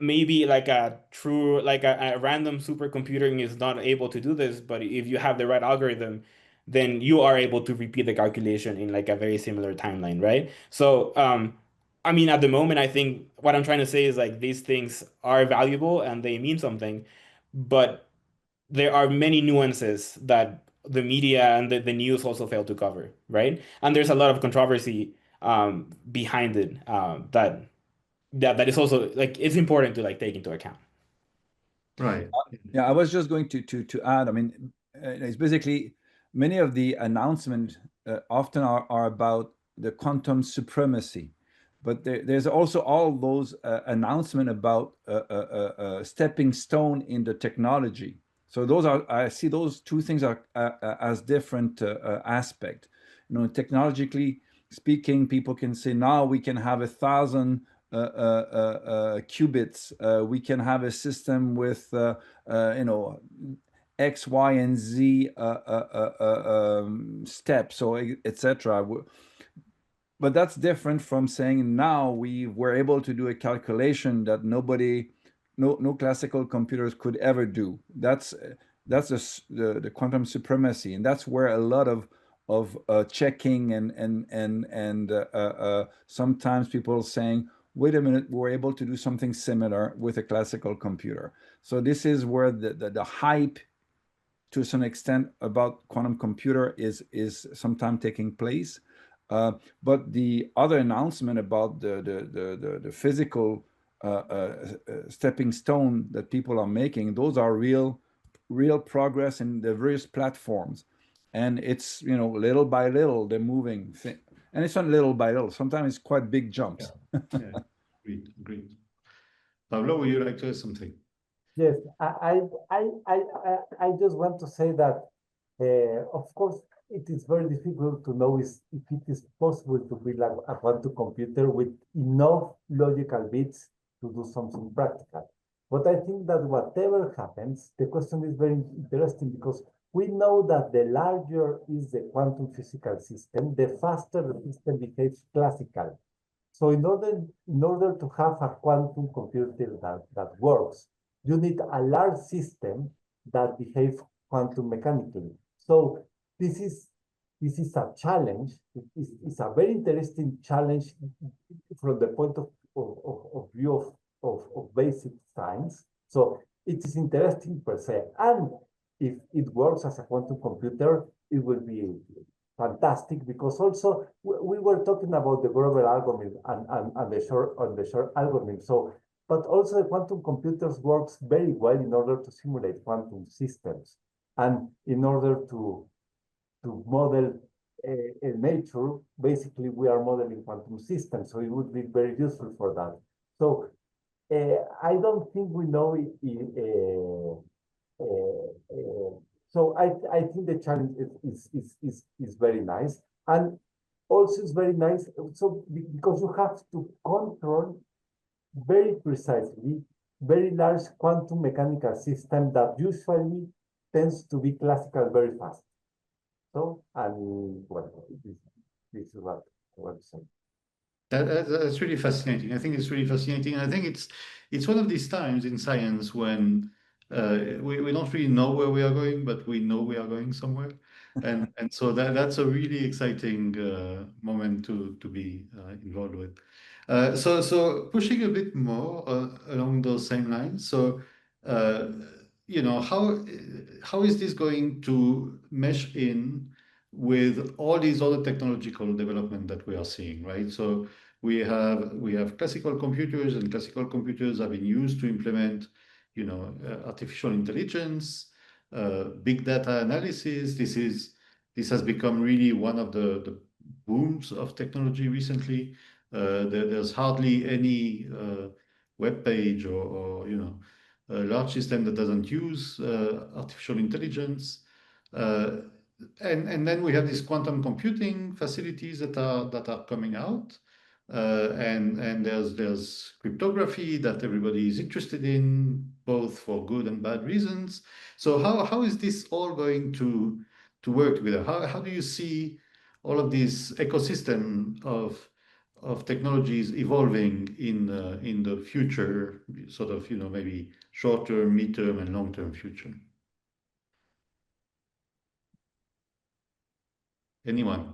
maybe like a true like a random supercomputer is not able to do this, but if you have the right algorithm, then you are able to repeat the calculation in like a very similar timeline, right? So I mean at the moment I think what I'm trying to say is like these things are valuable and they mean something, but there are many nuances that the media and the news also fail to cover, right? And there's a lot of controversy behind it that is also like it's important to like take into account. Right. Yeah, I was just going to add. I mean, it's basically many of the announcements often are about the quantum supremacy, but there's also all those announcements about stepping stone in the technology. So those are I see those two things are as different aspect. You know, technologically speaking, people can say now we can have 1,000 qubits. We can have a system with you know X, Y, and Z steps, or etc. But that's different from saying now we were able to do a calculation that no classical computers could ever do. That's the quantum supremacy, and that's where a lot of checking and sometimes people saying, wait a minute, we're able to do something similar with a classical computer. So this is where the hype, to some extent, about quantum computer is sometimes taking place. But the other announcement about the physical stepping stone that people are making, those are real progress in the various platforms. And it's, little by little, they're moving. And it's not little by little. Sometimes it's quite big jumps. Yeah. Agreed. Pablo, would you like to add something? Yes, I just want to say that, of course, it is very difficult to know if it is possible to build a quantum computer with enough logical bits to do something practical. But I think that whatever happens, the question is very interesting, because we know that the larger is the quantum physical system, the faster the system behaves classical. So in order to have a quantum computer that works, you need a large system that behaves quantum mechanically. So this is a challenge. It's a very interesting challenge from the point of view of basic science. So it is interesting per se. And if it works as a quantum computer, it will be fantastic, because also we were talking about the Grover algorithm and the short algorithm. So, but also the quantum computers works very well in order to simulate quantum systems, and in order to model nature. Basically, we are modeling quantum systems, so it would be very useful for that. So I don't think we know so I think the challenge is very nice, and also it's very nice. So because you have to control very precisely very large quantum mechanical system that usually tends to be classical very fast. So, and well, this is what I want to say. That's really fascinating. I think it's really fascinating. I think it's one of these times in science when we don't really know where we are going, but we know we are going somewhere. And so that's a really exciting moment to be involved with. So pushing a bit more along those same lines. So how is this going to mesh in with all these other technological development that we are seeing, right? So we have classical computers, and classical computers have been used to implement, artificial intelligence, big data analysis. This has become really one of the booms of technology recently. There's hardly any web page or a large system that doesn't use artificial intelligence. And then we have these quantum computing facilities that are coming out, and there's cryptography that everybody is interested in, both for good and bad reasons. So how is this all going to work together? How do you see all of this ecosystem of technologies evolving in the future, sort of maybe short-term, mid-term, and long-term future? Anyone?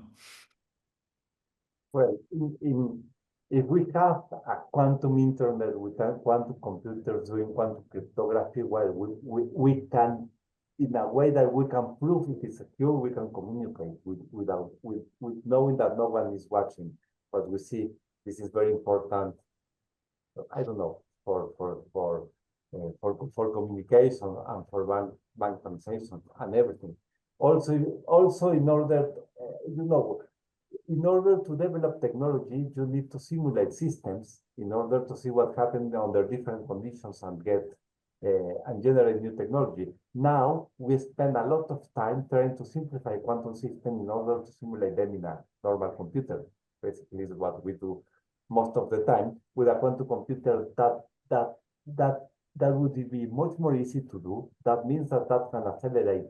Well, if we have a quantum internet with quantum computers doing quantum cryptography, well, we can, in a way that we can prove it is secure, we can communicate with knowing that no one is watching. But we see this is very important. I don't know, for communication and for bank transactions and everything. Also in order, in order to develop technology, you need to simulate systems in order to see what happens under different conditions and get and generate new technology. Now we spend a lot of time trying to simplify quantum system in order to simulate them in a normal computer. Basically, is what we do most of the time with a quantum computer that that would be much more easy to do. That means that can accelerate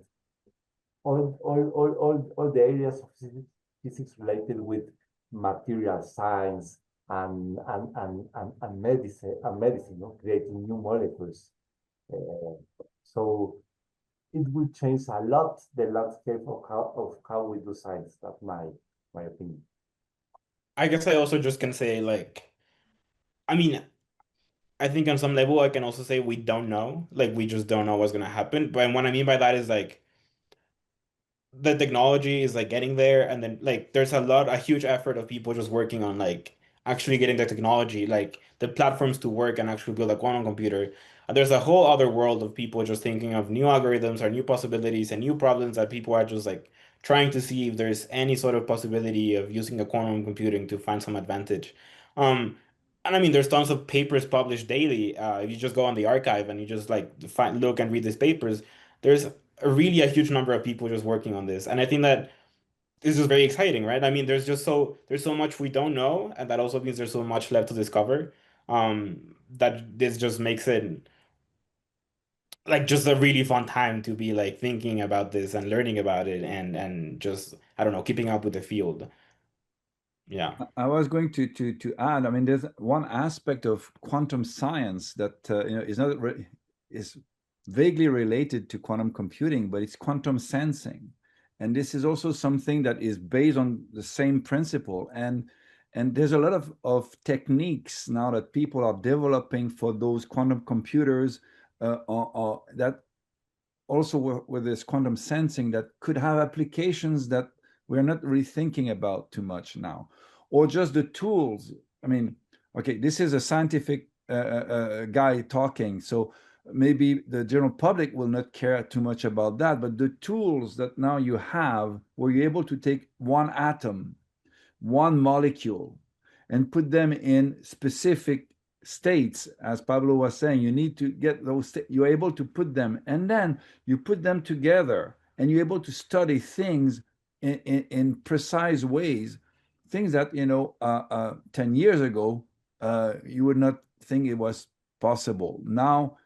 all the areas of physics related with material science and medicine, creating new molecules. So it will change a lot the landscape of how we do science. That's my opinion. I guess I also just can say, like, I mean, I think on some level I can also say we don't know. Like, we just don't know what's gonna happen. But what I mean by that is, like, the technology is like getting there, and then like there's a huge effort of people just working on like actually getting the technology, like the platforms to work and actually build a quantum computer. And there's a whole other world of people just thinking of new algorithms or new possibilities and new problems that people are just like trying to see if there's any sort of possibility of using a quantum computing to find some advantage. And I mean, there's tons of papers published daily. If you just go on the archive and you just like look and read these papers, there's really a huge number of people just working on this. And I think that this is very exciting, right? I mean, there's so much we don't know, and that also means there's so much left to discover. That this just makes it like just a really fun time to be like thinking about this and learning about it and just I don't know, keeping up with the field. Yeah. I was going to add. I mean, there's one aspect of quantum science that is not is vaguely related to quantum computing, but it's quantum sensing, and this is also something that is based on the same principle. And there's a lot of techniques now that people are developing for those quantum computers, or that also with this quantum sensing that could have applications that we're not really thinking about too much now, or just the tools. I mean, okay, this is a scientific guy talking, so maybe the general public will not care too much about that, but the tools that now you have, where you're able to take one atom, one molecule, and put them in specific states, as Pablo was saying, you need to get those, you're able to put them, and then you put them together, and you're able to study things in precise ways, things that, 10 years ago, you would not think it was possible. Now,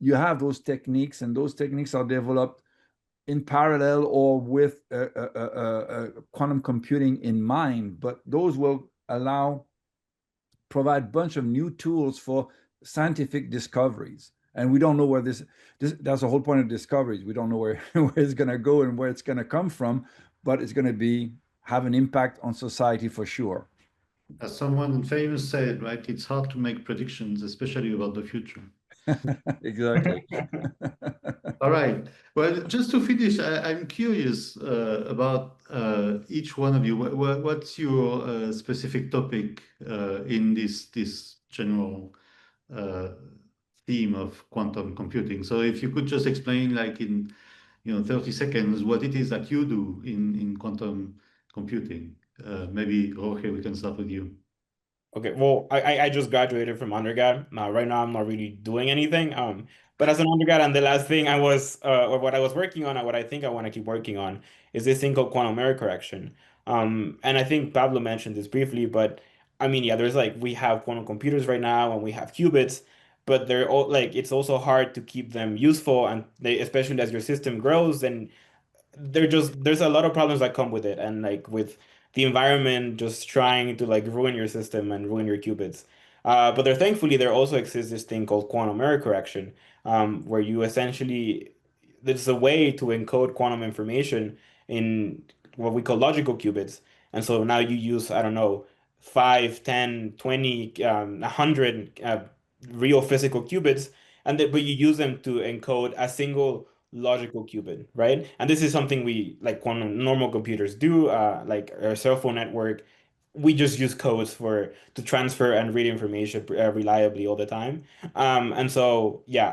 you have those techniques, and those techniques are developed in parallel or with quantum computing in mind, but those will provide a bunch of new tools for scientific discoveries. And we don't know where this that's the whole point of discoveries. We don't know where it's going to go and where it's going to come from, but it's going to have an impact on society for sure. As someone famous said, right, it's hard to make predictions, especially about the future. Exactly. All right. Well, just to finish, I'm curious about each one of you. What's your specific topic in this general theme of quantum computing? So if you could just explain, like in 30 seconds, what it is that you do in quantum computing. Maybe Jorge, we can start with you. Okay, well, I just graduated from undergrad. Right now I'm not really doing anything. But as an undergrad, and the last thing I was, or what I was working on, and what I think I want to keep working on, is this thing called quantum error correction. And I think Pablo mentioned this briefly, but I mean, yeah, there's like we have quantum computers right now, and we have qubits, but they're all like it's also hard to keep them useful, and especially as your system grows, then there's a lot of problems that come with it, and like with the environment just trying to like ruin your system and ruin your qubits. But thankfully there also exists this thing called quantum error correction, where you essentially there's a way to encode quantum information in what we call logical qubits. And so now you use, I don't know, 5, 10, 20, 100 real physical qubits, but you use them to encode a single logical qubit, right? And this is something we like quantum normal computers do, like our cell phone network. We just use codes to transfer and read information reliably all the time. And so yeah,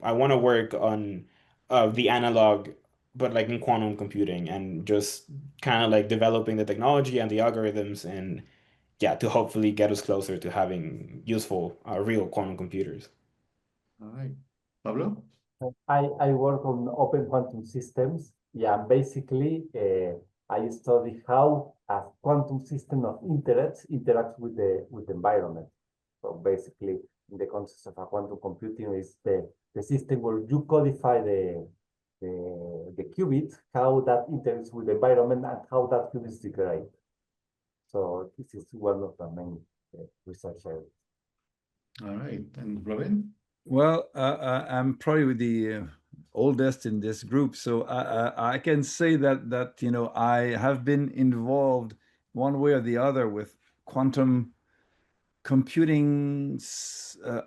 I want to work on the analog, but like in quantum computing, and just kind of like developing the technology and the algorithms, and yeah, to hopefully get us closer to having useful real quantum computers. All right. Pablo? I work on open quantum systems. Yeah, basically, I study how a quantum system of interacts with the environment. So basically, in the concept of a quantum computing is the system where you codify the qubit, how that interacts with the environment, and how that qubit is degraded. So this is one of the main research areas. All right, and Robin? Well, I'm probably the oldest in this group, so I can say that you know, I have been involved one way or the other with quantum computing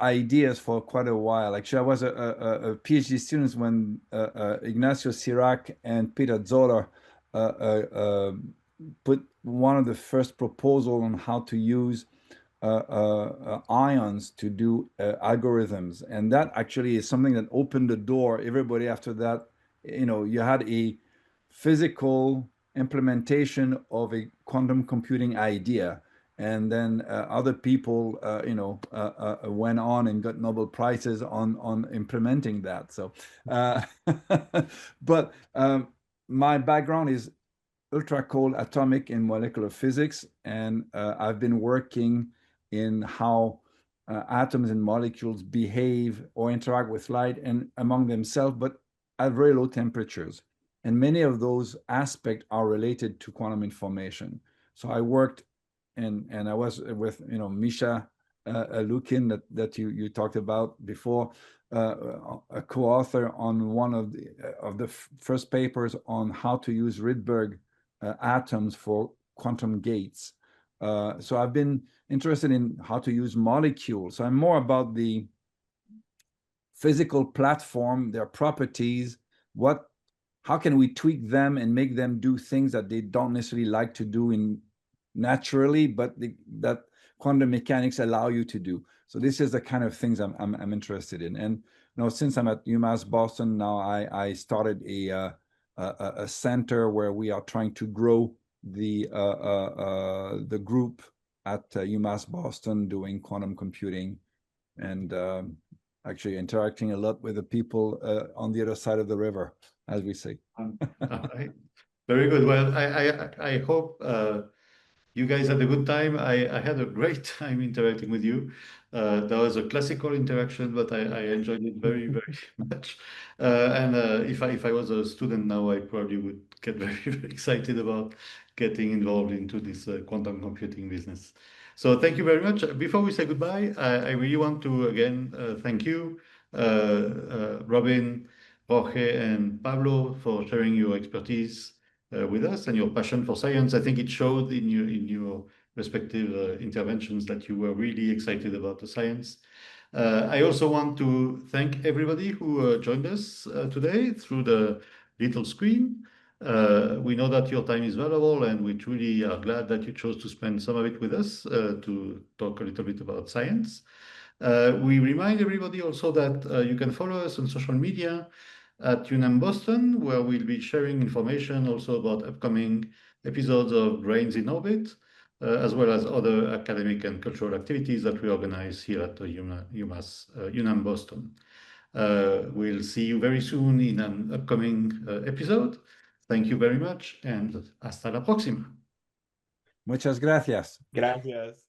ideas for quite a while. Actually, I was a PhD student when Ignacio Cirac and Peter Zoller put one of the first proposal on how to use ions to do algorithms, and that actually is something that opened the door. Everybody after that, you know, you had a physical implementation of a quantum computing idea, and then other people, you know, went on and got Nobel Prizes on implementing that. So, but my background is ultra cold atomic and molecular physics, and I've been working in how atoms and molecules behave or interact with light and among themselves, but at very low temperatures. And many of those aspects are related to quantum information. So I worked and I was with, you know, Misha Lukin that you talked about before, a co-author on one of the first papers on how to use Rydberg atoms for quantum gates. So I've been interested in how to use molecules. So I'm more about the physical platform, their properties, how can we tweak them and make them do things that they don't necessarily like to do naturally, but that quantum mechanics allow you to do. So this is the kind of things I'm interested in. And you know, since I'm at UMass Boston now, I started a center where we are trying to grow the group at UMass Boston doing quantum computing, and actually interacting a lot with the people on the other side of the river, as we say. All right. Very good. Well, I hope you guys had a good time. I had a great time interacting with you. That was a classical interaction, but I enjoyed it very, very much. And if I was a student now, I probably would get very, very excited about getting involved into this quantum computing business. So thank you very much. Before we say goodbye, I really want to again thank you, Robin, Jorge, and Pablo for sharing your expertise with us and your passion for science. I think it showed in your respective interventions that you were really excited about the science. I also want to thank everybody who joined us today through the little screen. We know that your time is valuable, and we truly are glad that you chose to spend some of it with us to talk a little bit about science. We remind everybody also that you can follow us on social media at UNAM Boston, where we'll be sharing information also about upcoming episodes of Brains in Orbit, as well as other academic and cultural activities that we organize here at the UNAM Boston. We'll see you very soon in an upcoming episode. Thank you very much, and hasta la próxima. Muchas gracias. Gracias.